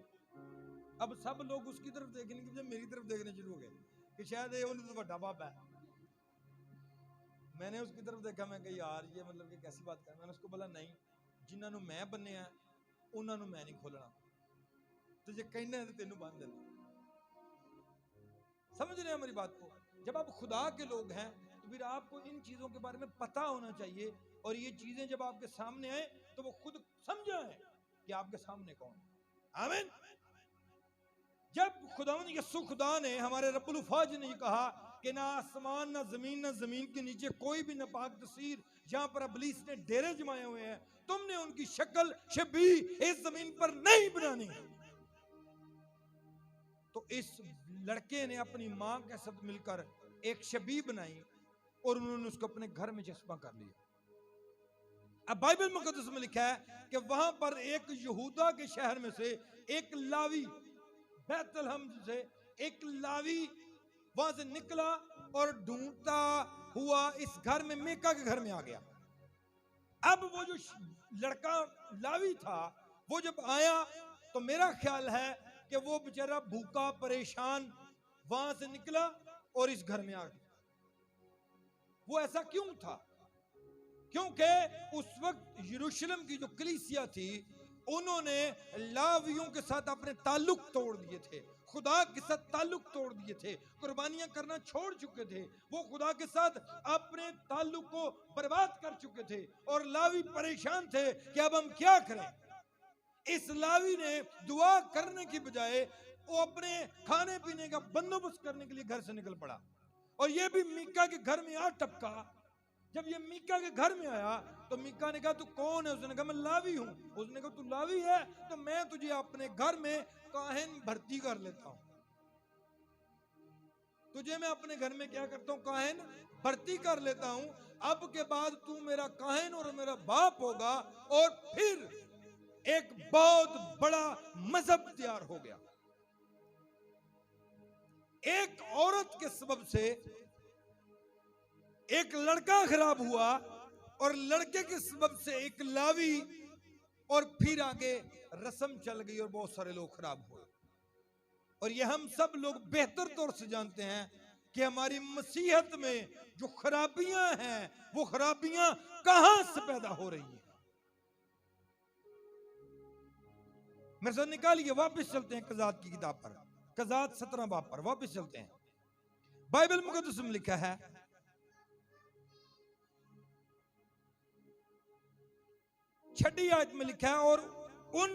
अब सब लोग उसकी तरफ देखने की बजाय मेरी तरफ देखने शुरू हो गए कि शायद ये उन्हें तो बड़ा बाप है। मैंने उसकी तरफ देखा, मैं कहा यार ये मतलब कि कैसी बात कर। मैंने उसको बोला नहीं, जिन्होंने मैं बन्ने उन्होंने मैं नहीं खोलना, तुझे कहना है तो तेनू बांध देना। समझ रहे हैं हमारी बात को? जब आप खुदा के लोग हैं तो फिर आपको इन चीजों के बारे में पता होना चाहिए, और ये चीजें जब आपके सामने आए तो वो खुद समझा है कि आपके सामने कौन है। आमीन। जब खुदावंद यीशु खुदा ने, हमारे रब्बुल फौज ने ये कहा कि ना आसमान ना जमीन के नीचे कोई भी नापाक तस्वीर जहां पर इब्लीस ने डेरे जमाए हुए हैं, तुमने उनकी शक्ल शबी इस जमीन पर नहीं बनानी। तो इस लड़के ने अपनी मां के साथ मिलकर एक शबी बनाई और उन्होंने उसको अपने घर में चस्पा कर लिया। अब बाइबल मुकद्दस में लिखा है कि वहां पर एक यहूदा के शहर में से एक लावी, बैतलहम से एक लावी वहां से निकला और ढूंढता हुआ इस घर में, मीका के घर में आ गया। अब वो जो लड़का लावी था वो जब आया तो मेरा ख्याल है कि वो बेचारा भूखा परेशान वहां से निकला और इस घर में आ गया। वो ऐसा क्यों था? क्योंकि उस वक्त यरूशलेम की जो कलीसिया थी उन्होंने लावियों के साथ अपने ताल्लुक तोड़ दिए थे, खुदा के साथ ताल्लुक तोड़ दिए थे, कुर्बानियां करना छोड़ चुके थे, वो खुदा के साथ अपने ताल्लुक को बर्बाद कर चुके थे और लावी परेशान थे कि अब हम क्या करें। इस लावी ने दुआ करने की बजाय वो अपने खाने पीने का बंदोबस्त करने के लिए घर से निकल पड़ा, और ये भी मीका के घर में आ टपका। जब ये मीका के घर में आया तो मीका ने कहा तू कौन है? उसने कहा मैं लावी हूं। उसने कहा तू लावी है तो मैं तुझे अपने घर में काहिन भर्ती कर लेता हूं। तुझे मैं अपने घर में क्या करता हूं? काहिन भर्ती कर लेता हूं। अब के बाद तू मेरा काहिन और मेरा बाप होगा, और फिर एक बहुत बड़ा मजहब तैयार हो गया। एक औरत के सबब से एक लड़का खराब हुआ, और लड़के के सबब से एक लावी, और फिर आगे रस्म चल गई और बहुत सारे लोग खराब हुए। और ये हम सब लोग बेहतर तौर से जानते हैं कि हमारी मसीहत में जो खराबियां हैं वो खराबियां कहां से पैदा हो रही हैं। मेरे साथ निकालिए, वापस चलते हैं कज़ात की किताब पर, कज़ात 17 बाब पर वापस चलते हैं। बाइबल मुकद्दस में लिखा है, छठी आयत में लिखा है, और उन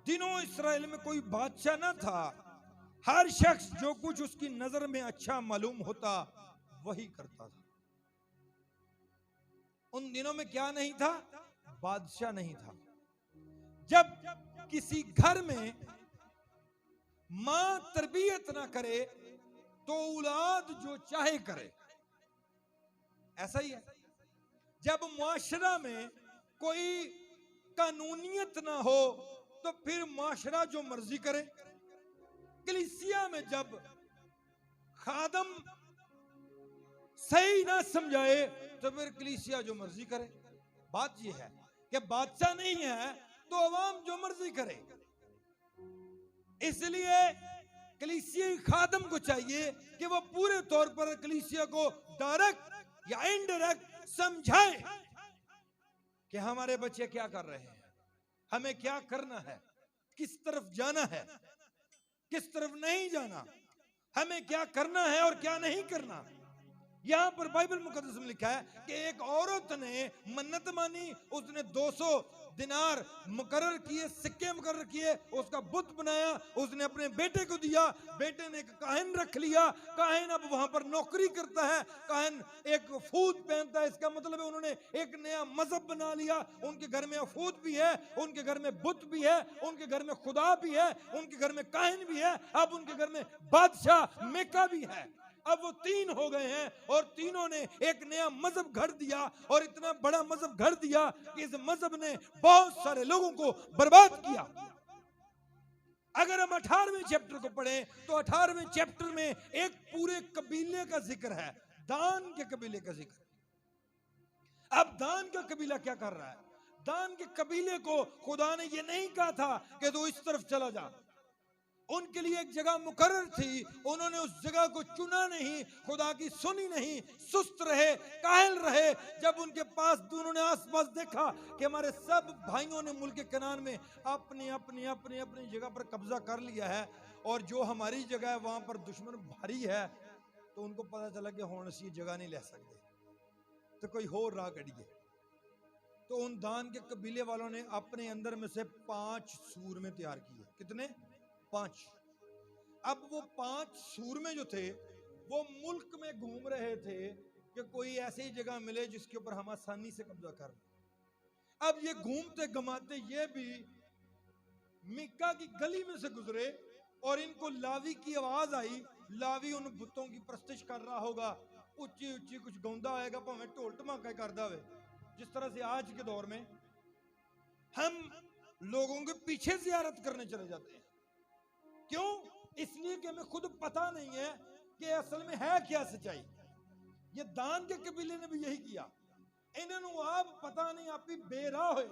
दिनों इस्राएल में कोई बादशाह न था, हर शख्स जो कुछ उसकी नजर में अच्छा मालूम होता वही करता था। उन दिनों में क्या नहीं था? बादशाह नहीं था। जब किसी घर में मां तरबियत ना करे तो औलाद जो चाहे करे, ऐसा ही है। जब मुआशरा में कोई कानूनियत ना हो तो फिर मुआशरा जो मर्जी करे। कलीसिया में जब खादम सही ना समझाए तो फिर कलीसिया जो मर्जी करे। बात यह है कि बादशाह नहीं है तो अवाम जो मर्जी करे। इसलिए कलीसिया खादम को चाहिए कि वो पूरे तौर पर कलीसिया को डायरेक्ट या इनडायरेक्ट समझाए कि हमारे बच्चे क्या कर रहे हैं, हमें क्या करना है, किस तरफ जाना है, किस तरफ नहीं जाना, हमें क्या करना है और क्या नहीं करना। यहां पर बाइबल मुकद्दस में लिखा है कि एक औरत ने मन्नत मानी, उसने 200 दिनार मुकर्रर किए, सिक्के मुकर्रर किए, उसका बुत बनाया, उसने अपने बेटे को दिया, बेटे ने एक काहिन रख लिया, काहिन अब वहां पर नौकरी करता है, काहिन एक अफूद पहनता है। इसका मतलब है उन्होंने एक नया मजहब बना लिया। उनके घर में अफूद भी है, उनके घर में बुत भी है, उनके घर में खुदा भी है, उनके घर में काहिन भी है, अब उनके घर में बादशाह मीका भी है। अब वो 3 हो गए हैं और तीनों ने एक नया मजहब घर दिया, और इतना बड़ा मजहब घर दिया कि इस मजहब ने बहुत सारे लोगों को बर्बाद किया। अगर हम 18वें चैप्टर को पढ़ें तो 18वें चैप्टर में एक पूरे कबीले का जिक्र है, दान के कबीले का जिक्र। अब दान का कबीला क्या कर रहा है? दान के कबीले को खुदा ने ये नहीं कहा था कि तू इस तरफ चला जा। उनके लिए एक जगह मुकर्रर थी, उन्होंने उस जगह को चुना नहीं, खुदा की सुनी नहीं, सुस्त रहे, कायल रहे। जब उनके पास उन्होंने आसपास देखा कि हमारे सब भाइयों ने मुल्क कनान में अपनी अपनी अपनी अपनी जगह पर कब्जा कर लिया है, और जो हमारी जगह है वहां पर दुश्मन भारी है, तो उनको पता चला कि हुण असीं जगह नहीं ले सकते, तो कोई होर राह कढ़िए। तो उन दान के कबीले वालों ने अपने अंदर में से 5 सूरमे तैयार किए। कितने? 5। अब वो 5 सूरमे जो थे वो मुल्क में घूम रहे थे कि कोई ऐसी जगह मिले जिसके ऊपर हम आसानी से कब्जा कर लें। अब ये घूमते घमाते ये भी मिक्का की गली में से गुजरे और इनको लावी की आवाज आई। लावी उन बुतों की प्रस्तिश कर रहा होगा, ऊंची ऊंची कुछ गौंदा आएगा, भावें ढोल धमाका करदा होवे। जिस तरह से आज के दौर में हम लोगों के पीछे ज़ियारत करने चले जाते हैं। क्यों? इसलिए कि हमें खुद पता नहीं है कि असल में है क्या सच्चाई। ये दान के कबीले ने भी यही किया। इन्होंने आप पता नहीं, आप ही बेराह हुए,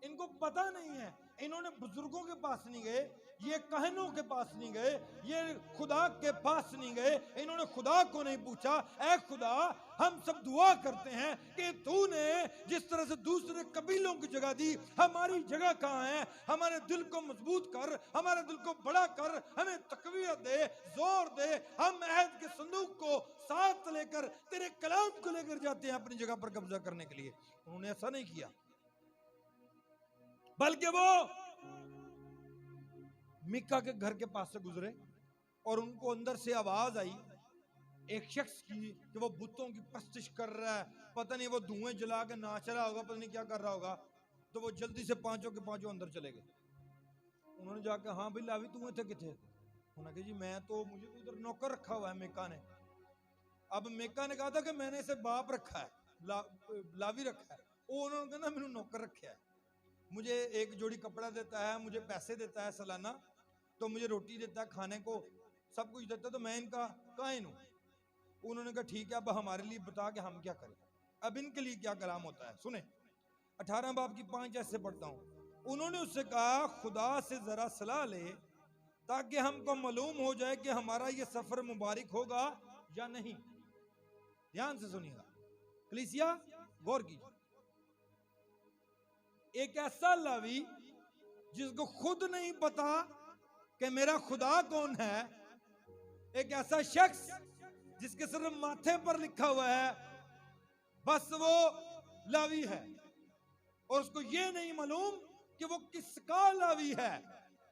इनको पता नहीं है। इन्होंने बुजुर्गों के पास नहीं गए, ये कहनों के पास नहीं गए, ये खुदा के पास नहीं गए, इन्होंने खुदा को नहीं पूछा, ऐ खुदा हम सब दुआ करते हैं कि तूने जिस तरह से दूसरे कबीलों की जगह दी, हमारी जगह कहाँ है? हमारे दिल को मजबूत कर, हमारे दिल को बड़ा कर, हमें तकवीयत दे, जोर दे। हम अहद के संदूक को साथ लेकर तेरे कलाम को लेकर जाते हैं अपनी जगह पर कब्जा करने के लिए। उन्होंने ऐसा नहीं किया, बल्कि वो मिक्का के घर के पास से गुजरे और उनको अंदर से आवाज आई एक शख्स की कि वो बुतों की प्रस्तिश कर रहा है। पता नहीं वो धुएं जला के नाच रहा होगा, पता नहीं क्या कर रहा होगा। तो वो जल्दी से पांचों के पांचों अंदर चले गए। उन्होंने जाके, हाँ भाई लावी तू थे किथे? उन्होंने कहा जी मैं तो, मुझे तो उधर नौकर रखा हुआ है मिक्का ने। अब मिक्का ने कहा था कि मैंने इसे बाप रखा है, लावी रखा है। वो उन्होंने कहा मैंने नौकर रखा है, मुझे एक जोड़ी कपड़ा देता है, मुझे पैसे देता है सालाना, तो मुझे रोटी देता है खाने को, सब कुछ देता है, तो मैं इनका कायन हूं। उन्होंने कहा ठीक है, अब हमारे लिए बता कि हम क्या करें। अब इनके लिए क्या कलाम होता है सुने। 18 बाब की 5 ऐसे पढ़ता हूं। उन्होंने उससे कहा खुदा से जरा सलाह ले ताकि हमको मालूम हो जाए कि हमारा ये सफर मुबारक होगा या नहीं। ध्यान से सुनिएगा कलीसिया, गौर कीजिए। एक ऐसा लावी जिसको खुद नहीं पता कि मेरा खुदा कौन है, एक ऐसा शख्स जिसके सिर्फ माथे पर लिखा हुआ है बस वो लावी है, और उसको ये नहीं मालूम कि वो किसका लावी है।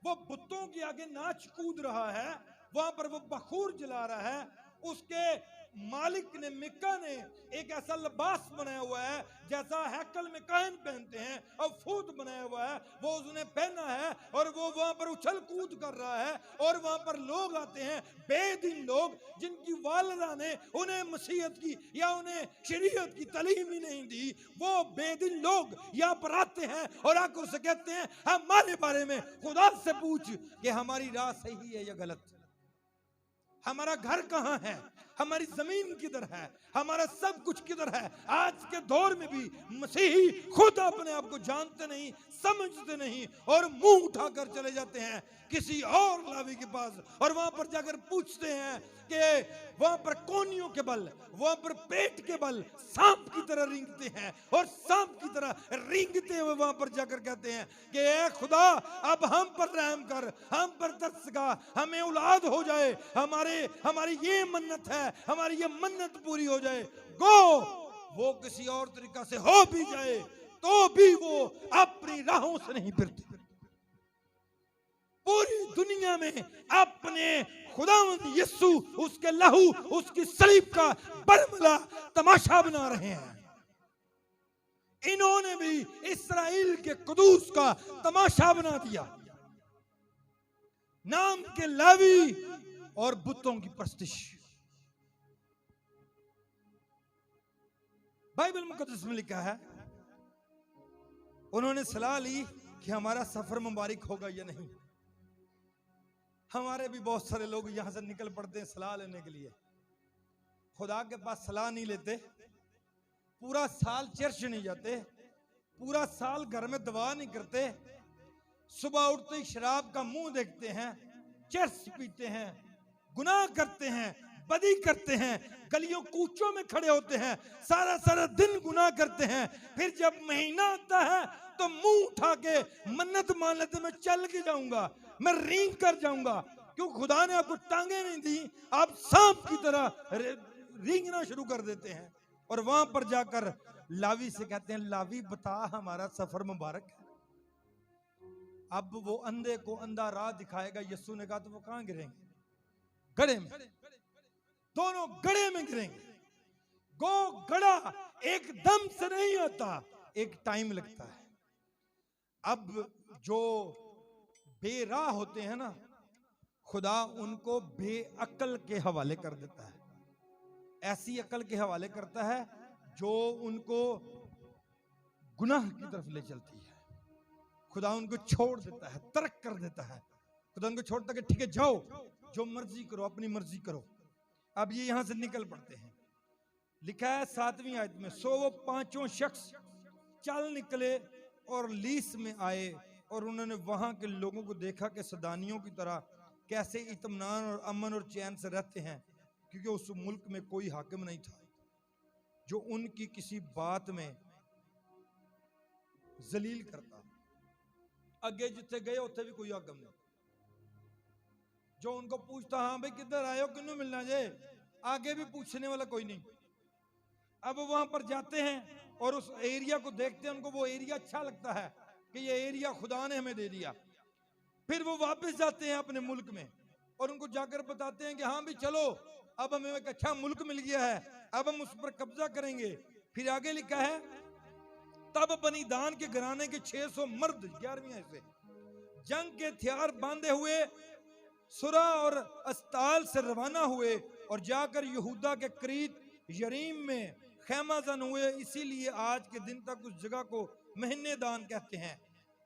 वो बुतों के आगे नाच कूद रहा है, वहां पर वो बखूर जला रहा है। उसके मालिक ने, मिक्का ने एक ऐसा लिबास बनाया हुआ है जैसा हैकल में काहन पहनते हैं, और फूट बनाया हुआ है वो उसने पहना है, और वो वहां पर उछल कूद कर रहा है। और वहां पर लोग आते हैं, बेदीन लोग, जिनकी वालिदा ने उन्हें मसीहत की या उन्हें शरीयत की तालीम ही नहीं दी। वो बेदीन लोग यहाँ पर आते हैं और आकर उसे कहते हैं हमारे बारे में खुदा से पूछ कि हमारी राह सही है या गलत, हमारा घर कहाँ है, हमारी जमीन किधर है, हमारा सब कुछ किधर है। आज के दौर में भी मसीही खुद अपने आप को जानते नहीं, समझते नहीं, और मुंह उठाकर चले जाते हैं किसी और लावी के पास, और वहां पर जाकर पूछते हैं कि वहां पर कोनियों के बल, वहां पर पेट के बल सांप की तरह रेंगते हैं, और सांप की तरह रेंगते हुए वहां पर जाकर कहते हैं कि ऐ खुदा अब हम पर रहम कर, हम पर तरस का, हमें औलाद हो जाए, हमारी ये मन्नत है, हमारी ये मन्नत पूरी हो जाए। गो वो किसी और तरीका से हो भी जाए तो भी वो अपनी राहों से नहीं फिरते। पूरी दुनिया में अपने खुदावंद यीशु, उसके लहू, उसकी सलीब का बरमला तमाशा बना रहे हैं। इन्होंने भी इस्राएल के कुदूस का तमाशा बना दिया, नाम के लावी और बुतों की प्रस्तिश। बाइबल मुकद्दस में लिखा है उन्होंने सलाह ली कि हमारा सफर मुबारक होगा या नहीं। हमारे भी बहुत सारे लोग यहां से निकल पड़ते हैं सलाह लेने के लिए, खुदा के पास सलाह नहीं लेते, पूरा साल चर्च नहीं जाते, पूरा साल घर में दवा नहीं करते, सुबह उठते ही शराब का मुंह देखते हैं, चर्च पीते हैं, गुनाह करते हैं, बदी करते हैं, गलियों कूचों में खड़े होते हैं, सारा दिन गुनाह करते हैं। फिर जब महीना आता है तो मुंह उठा के मन्नत मान लेते, मैं चल के जाऊंगा, मैं रींग कर जाऊंगा, क्यों खुदा ने आपको टांगे नहीं दी, आप सांप की तरह रेंगना शुरू कर देते हैं। और वहां पर जाकर लावी से कहते हैं, लावी बता हमारा सफर मुबारक है। अब वो अंधे को अंधा राह दिखाएगा। यीशु ने कहा तो वो कहां गिरेंगे? गड़े में, दोनों गड़े में गिरेंगे। गो गड़ा एकदम से नहीं आता, एक टाइम लगता है। अब जो बेराह होते हैं ना, खुदा उनको बेअक्ल के हवाले कर देता है। ऐसी अक्ल के हवाले करता है जो उनको गुनाह की तरफ ले चलती है। खुदा उनको छोड़ देता है, तर्क कर देता है। खुदा उनको छोड़ता है कि ठीक है जाओ, जो मर्जी करो, अपनी मर्जी करो। अब ये यहां से निकल पड़ते हैं। लिखा है 7वीं आयत में, सो वो पांचों शख्स चल निकले और लीस में आए, और उन्होंने वहां के लोगों को देखा कि सदानियों की तरह कैसे इत्मीनान और अमन और चैन से रहते हैं, क्योंकि उस मुल्क में कोई हाकिम नहीं था जो उनकी किसी बात में जलील करता। अगे जिथे गए उथे भी कोई हाकिम नहीं जो उनको पूछता, हाँ भाई किधर आए हो, किन्नू मिलना जे, आगे भी पूछने वाला कोई नहीं। अब वहां पर जाते हैं और उस एरिया को देखते हैं, उनको वो एरिया अच्छा लगता है कि ये एरिया खुदा ने हमें दे दिया। फिर वो वापस जाते हैं अपने मुल्क में और उनको जाकर बताते हैं कि हाँ भी चलो, अब हमें एक अच्छा मुल्क मिल गया है, अब हम उस पर कब्जा करेंगे। फिर आगे लिखा है, तब बनी दान के घराने के 600 मर्द 11वीं आयत से जंग के हथियार बांधे हुए सुरा और अस्ताल से रवाना हुए और जाकर यहूदा के करीत यरीम में खैमाजन हुए। इसीलिए आज के दिन तक उस जगह को महीने दान कहते हैं।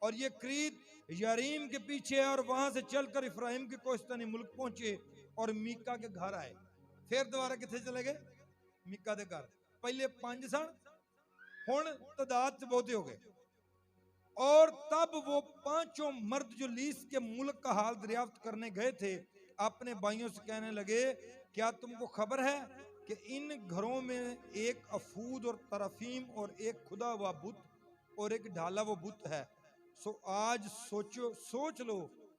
और ये करीत यरीम के पीछे और वहां से चलकर इफ्राहिम के कोहिस्तानी मुल्क पहुंचे और मीका के घर आए। फिर दोबारा किथे चले गए? मीका के घर। पहले 5 सन, हुण तादाद च बहुते हो गए। और तब वो पांचों मर्द जो लीस के मुल्क का हाल दरियाफ्त करने गए थे, अपने भाइयों से कहने लगे, क्या तुमको खबर है कि इन घरों में एक अफूद और तरफीम और एक खुदा हुआ बुत और एक ढाला वो बुत है। सो आज सोच लो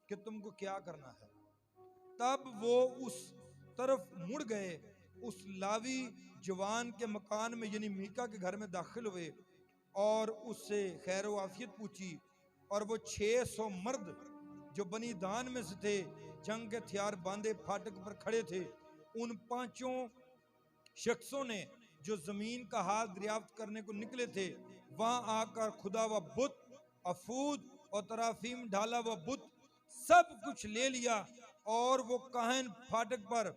कि तुमको क्या करना है। तब वो उस तरफ मुड़ गए, उस लावी जवान के मकान में यानी मीका के घर में दाखिल हुए और उससे खैर आफियत पूछी। और वो 600 मर्द जो बनी दान में से थे, जंग के हथियार बांधे फाटक पर खड़े थे, उन 5 शख्सों ने जो जमीन का हाल दरियाफ्त करने को निकले थे, वहां आकर खुदा व बुत, अफूद और तराफीम ढाला व बुत सब कुछ ले लिया। और वो काहन फाटक पर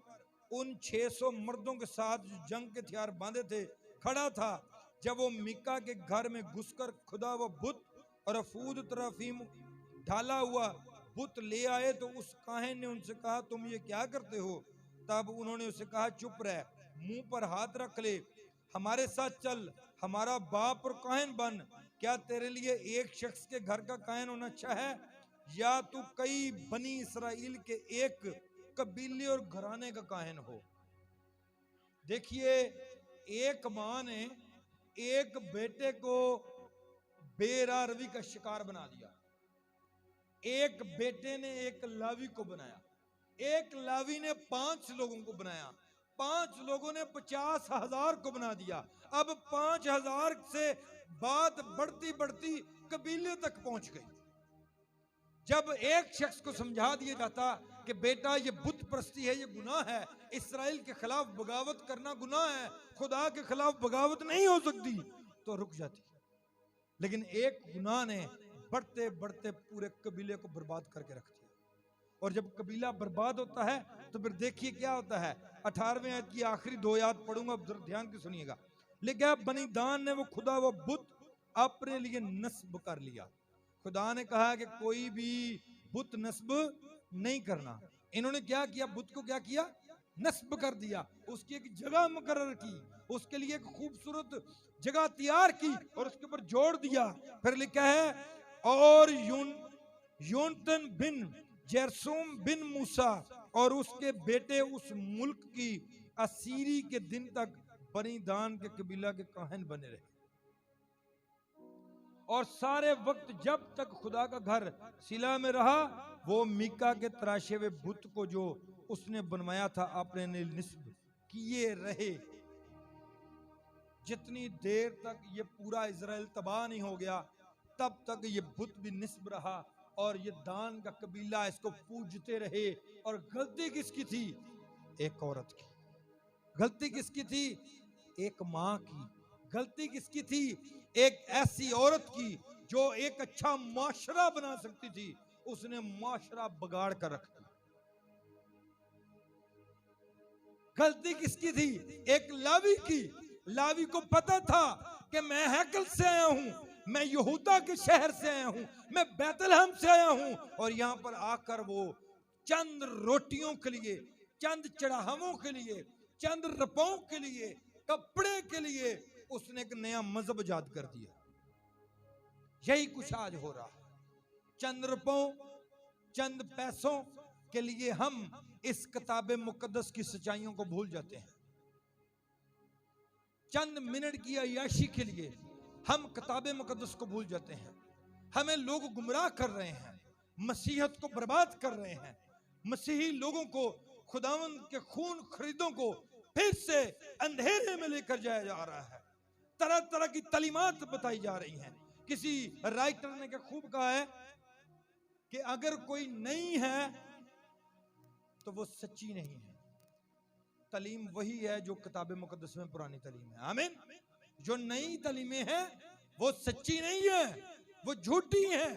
उन 600 मर्दों के साथ जो जंग के हथियार बांधे थे खड़ा था। जब वो मीका के घर में घुसकर खुदा व बुत और अफूद तराफीम ढाला हुआ बुत ले आए, तो उस काहन ने उनसे कहा, तुम ये क्या करते हो? तब उन्होंने उसे कहा, चुप रह, मुंह पर हाथ रख ले, हमारे साथ चल, हमारा बाप और काहन बन। क्या तेरे लिए एक शख्स के घर का काहन होना अच्छा है, या तू कई बनी इसराइल के एक कबीले और घराने का काहन हो? देखिए, एक मां ने एक बेटे को बेरारवी का शिकार बना दिया। एक बेटे ने एक लावी को बनाया, एक लावी ने 5 लोगों को बनाया, 5 लोगों ने 50,000 को बना दिया। अब 5,000 से बात बढ़ती बढ़ती कबीले तक पहुंच गई। जब एक शख्स को समझा दिया जाता कि बेटा ये बुत परस्ती है, ये गुनाह है, इसराइल के खिलाफ बगावत करना गुनाह है, खुदा के खिलाफ बगावत नहीं हो सकती, तो रुक जाती। लेकिन एक गुनाह ने बढ़ते बढ़ते पूरे कबीले को बर्बाद करके रख दिया। और जब कबीला बर्बाद होता है तो फिर देखिए क्या होता है। 18वें आयत की आखिरी 2 आयत पढ़ूंगा, ध्यान से सुनिएगा। लिखा है, बनी दान ने वो खुदा वो बुत अपने लिए नस्ब कर लिया। खुदा ने कहा कि कोई भी बुत नस्ब नहीं करना। इन्होंने क्या किया? बुत को क्या किया? नस्ब कर दिया। उसकी एक जगह मुकर्रर की, उसके लिए एक खूबसूरत जगह तैयार की और उसके ऊपर जोड़ दिया। फिर लिखा है, और योनतन बिन जरसूम बिन मूसा और उसके बेटे उस मुल्क की असीरी के दिन तक बनी दान के कबीला के काहन बने रहे। और सारे वक्त जब तक खुदा का घर सिला में रहा, वो मीका के तराशे हुए बुत को जो उसने बनवाया था अपने निस्ब किए रहे। जितनी देर तक ये पूरा इजराइल तबाह नहीं हो गया, तब तक ये बुत भी निस्ब रहा और ये दान का कबीला इसको पूजते रहे। और गलती किसकी थी? एक औरत की। गलती किसकी थी? एक मां की। गलती किसकी थी? एक ऐसी औरत की जो एक अच्छा माशरा बना सकती थी, उसने माशरा बिगाड़ कर रख दिया। गलती किसकी थी? एक लावी की। लावी को पता था कि मैं हैकल से आया हूं, मैं यहूदा के शहर से आया हूं, मैं बैतलहम से आया हूं, और यहां पर आकर वो चंद रोटियों के लिए, चंद चढ़ावों के लिए, चंद रुपयों के लिए, कपड़े के लिए उसने एक नया मजहब इजाद कर दिया। यही कुछ आज हो रहा है। चंद रुपयों, चंद पैसों के लिए हम इस किताब मुकद्दस की सच्चाइयों को भूल जाते हैं। चंद मिनट की अय्याशी के लिए हम किताब मुकद्दस को भूल जाते हैं। हमें लोग गुमराह कर रहे हैं, मसीहत को बर्बाद कर रहे हैं। मसीही लोगों को, खुदावंद के खून खरीदों को फिर से अंधेरे में लेकर जाया जा रहा है। तरह तरह की तालीमात बताई जा रही हैं। किसी राइटर ने क्या खूब कहा है कि अगर कोई नहीं है तो वो सच्ची नहीं है। तालीम वही है जो किताब मुकद्दस में पुरानी तालीम है। आमीन। जो नई तालीमें हैं वो सच्ची नहीं है, वो झूठी है।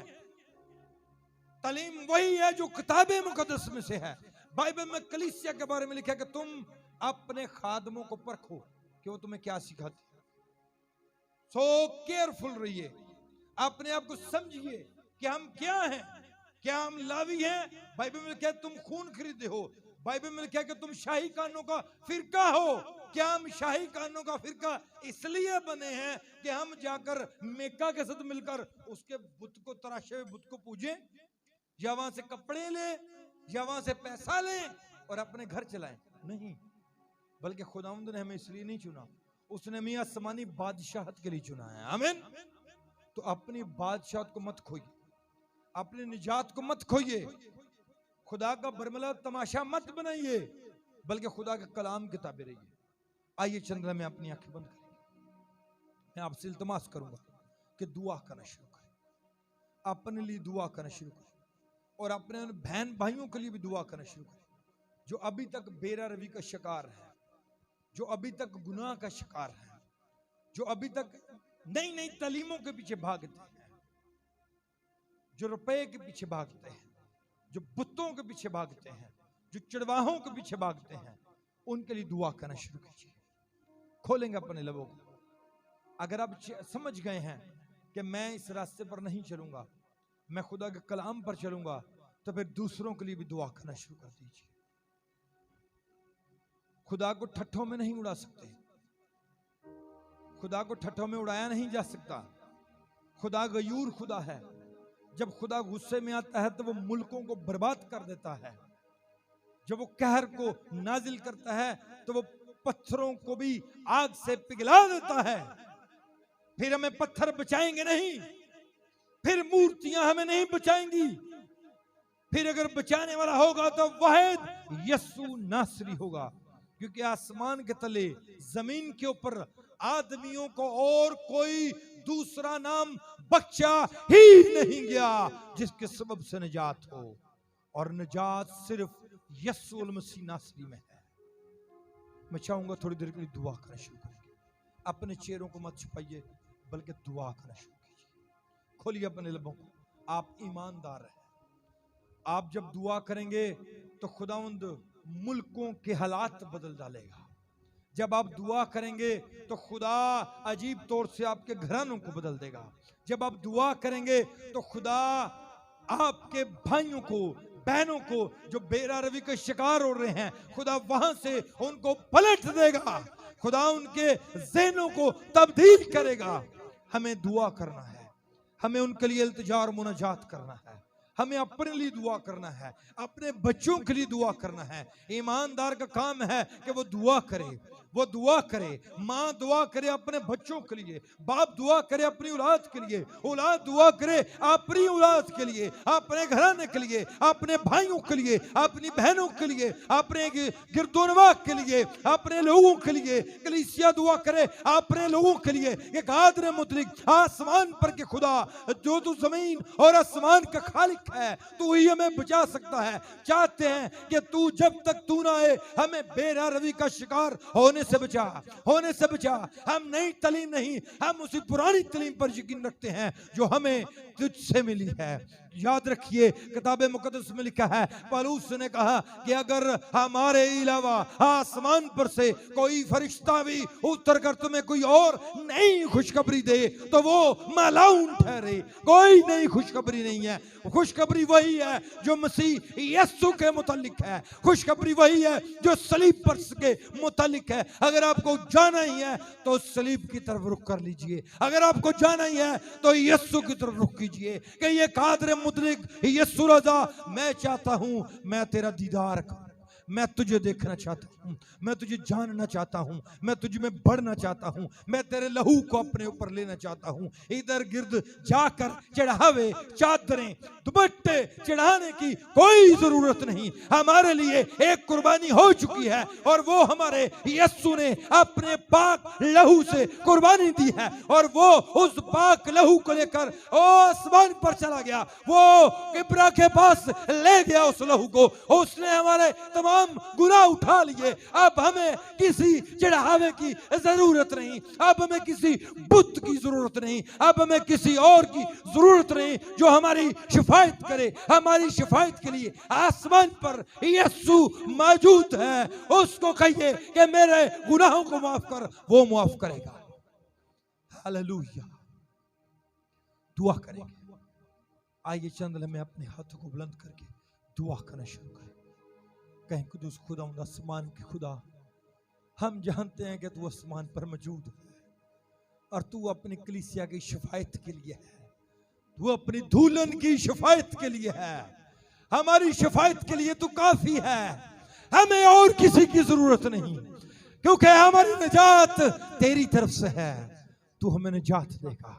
तालीम वही है जो किताब मुकद्दस में से है। बाइबल में कलीसिया के बारे में लिखा है कि तुम अपने खादमों को परखो कि वो तुम्हें क्या सिखाते हैं। सो केयरफुल रहिए, अपने आप को समझिए कि हम क्या हैं। क्या हम लावी हैं? बाइबल में लिखा है तुम खून खरीदे हो। बाइबल में लिखा है कि तुम शाही कानूनों का फिरका हो। क्या हम शाही कानूनों का फिरका इसलिए बने हैं कि हम जाकर मेका के साथ मिलकर उसके बुत को, तराशे हुए बुत को पूजें, या वहां से कपड़े ले, या वहां से पैसा ले और अपने घर चलाएं? नहीं, बल्कि खुदावंद ने हमें इसलिए नहीं चुना, उसने हमें आसमानी बादशाहत के लिए चुना है। आमीन। तो अपनी बादशाहत को मत खोइए, अपनी निजात को मत खोइए, खुदा का बरमला तमाशा मत बनाइए, बल्कि खुदा के कलाम की ताबे रहिए। आइए चंद्र में अपनी आंखें बंद करें। मैं आपसे इल्तमास करूंगा कि दुआ करना शुरू करें, अपने लिए दुआ करना शुरू करें, और अपने उन बहन भाइयों के लिए भी दुआ करना शुरू करें जो अभी तक बेरा रवि का शिकार है, जो अभी तक गुनाह का शिकार है, जो अभी तक नई नई तालीमों के पीछे भागते हैं, जो रुपए के पीछे भागते हैं, जो बुतों के पीछे भागते हैं, जो चढ़वाहों के पीछे भागते हैं, उनके लिए दुआ करना शुरू कीजिए। खोलेंगे अपने लबों को। अगर आप समझ गए हैं कि मैं इस रास्ते पर नहीं चलूंगा, मैं खुदा के कलाम पर चलूंगा, तो फिर दूसरों के लिए भी दुआ करना शुरू कर दीजिए। खुदा को ठट्ठों में नहीं उड़ा सकते, खुदा को ठट्ठों में उड़ाया नहीं जा सकता। खुदा गयूर खुदा है। जब खुदा गुस्से में आता है तो वो मुल्कों को बर्बाद कर देता है। जब वो कहर को नाजिल करता है तो वो पत्थरों को भी आग से पिघला देता है। फिर हमें पत्थर बचाएंगे नहीं, फिर मूर्तियां हमें नहीं बचाएंगी। फिर अगर बचाने वाला होगा तो वाहिद यस्सु नासरी होगा, क्योंकि आसमान के तले, जमीन के ऊपर आदमियों को और कोई दूसरा नाम बख्शा ही नहीं गया जिसके सबब से निजात हो, और निजात सिर्फ यस्सुल मसीह नासरी में है। मैं चाहूंगा थोड़ी देर के लिए दुआ करना शुरू करेंगे। अपने चेहरों को मत छुपाइए, बल्कि दुआ करना शुरू कीजिए। खोलिए अपने लबों को। आप ईमानदार हैं। आप जब दुआ करेंगे तो खुदावंद मुल्कों के हालात बदल डालेगा। जब आप दुआ करेंगे तो खुदा अजीब तौर से आपके घरानों को बदल देगा। जब आप दुआ करेंगे तो खुदा आपके भाइयों को, बहनों को जो बेरा रवि के शिकार हो रहे हैं, खुदा वहां से उनको पलट देगा। खुदा उनके ज़हनों को तब्दील करेगा। हमें दुआ करना है, हमें उनके लिए इल्तिजा और मुनाजात करना है, हमें अपने लिए दुआ करना है, अपने बच्चों के लिए दुआ करना है। ईमानदार का काम है कि वो दुआ करे, वो दुआ करे, माँ दुआ करे अपने बच्चों के लिए, बाप दुआ करे अपनी औलाद के लिए, औलाद दुआ करे अपनी औलाद के लिए, अपने घराने के लिए, अपने भाइयों के लिए, अपनी बहनों के लिए, अपने गिरदोनवा के लिए, अपने लोगों के लिए। कलीसिया दुआ करे अपने लोगों के लिए। ये कादर मुतलिक आसमान पर के खुदा, जो तू जमीन और आसमान का खालिक है, तू ही हमें बचा सकता है। चाहते हैं कि तू जब तक तू ना आए हमें बेरारवी का शिकार होने से बचा, होने से बचा। हम नई तालीम नहीं, हम उसी पुरानी तालीम पर यकीन रखते हैं जो हमें तुझसे मिली है। याद रखिए किताब मुकद्दस में लिखा है, पौलुस ने कहा कि अगर हमारे अलावा आसमान पर से कोई फरिश्ता भी उतर कर तुम्हें कोई और नई खुशखबरी दे तो वो मालाउन ठहरे। कोई नई खुशखबरी नहीं है। खुशखबरी वही है जो मसीह यीशु के मुतालिक है। खुशखबरी वही है जो सलीब पर के मुतालिक है। अगर आपको जाना ही है तो सलीब की तरफ रुख कर लीजिए। अगर आपको जाना ही है तो यीशु की तरफ रुख कीजिए कि ये कादर मुतलिक यीशु रज़ा, मैं चाहता हूं मैं तेरा दीदार करूं, मैं तुझे देखना चाहता हूं, मैं तुझे जानना चाहता हूं, मैं तुझ में बढ़ना चाहता हूं, मैं तेरे लहू को अपने ऊपर लेना चाहता हूं। इधर गिर्द जाकर चढ़ावे चादरें दुपट्टे चढ़ाने की कोई जरूरत नहीं। हमारे लिए एक कुर्बानी हो चुकी है और वो हमारे यीशु ने अपने पाक लहू से कुर्बानी दी है और वो उस पाक लहू को लेकर आसमान पर चला गया। वो किबरा के पास ले गया उस लहू को, उसने हमारे तमाम गुनाह उठा लिए। अब हमें किसी चढ़ावे की जरूरत नहीं, अब हमें किसी बुत की जरूरत नहीं, अब हमें किसी और की जरूरत नहीं जो हमारी शिफायत करे। हमारी शिफायत के लिए आसमान पर यीशु मौजूद है। उसको कहिए कि मेरे गुनाहों को माफ कर, वो माफ करेगा। हालेलुया। दुआ करेंगे। आइए चंद लम्हे अपने हाथों को बुलंद करके दुआ करना शुरू करें। कहें कुदूस खुदावंद आसमान के खुदा, हम जानते हैं कि तू आसमान पर मौजूद है और तू अपनी कलीसिया की शिफायत के लिए है, तू अपनी दुल्हन की शिफायत के लिए है, हमारी शिफायत के लिए तू काफी है। हमें और किसी की जरूरत नहीं, क्योंकि हमारी निजात तेरी तरफ से है। तू हमें निजात देगा,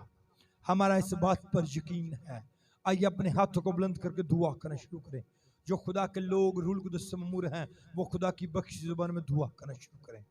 हमारा इस बात पर यकीन है। आइए अपने हाथों को बुलंद करके दुआ करना शुरू करें। जो खुदा के लोग रूल कुदस से ममूर हैं वो खुदा की बख्शी जुबान में दुआ करना शुरू करें।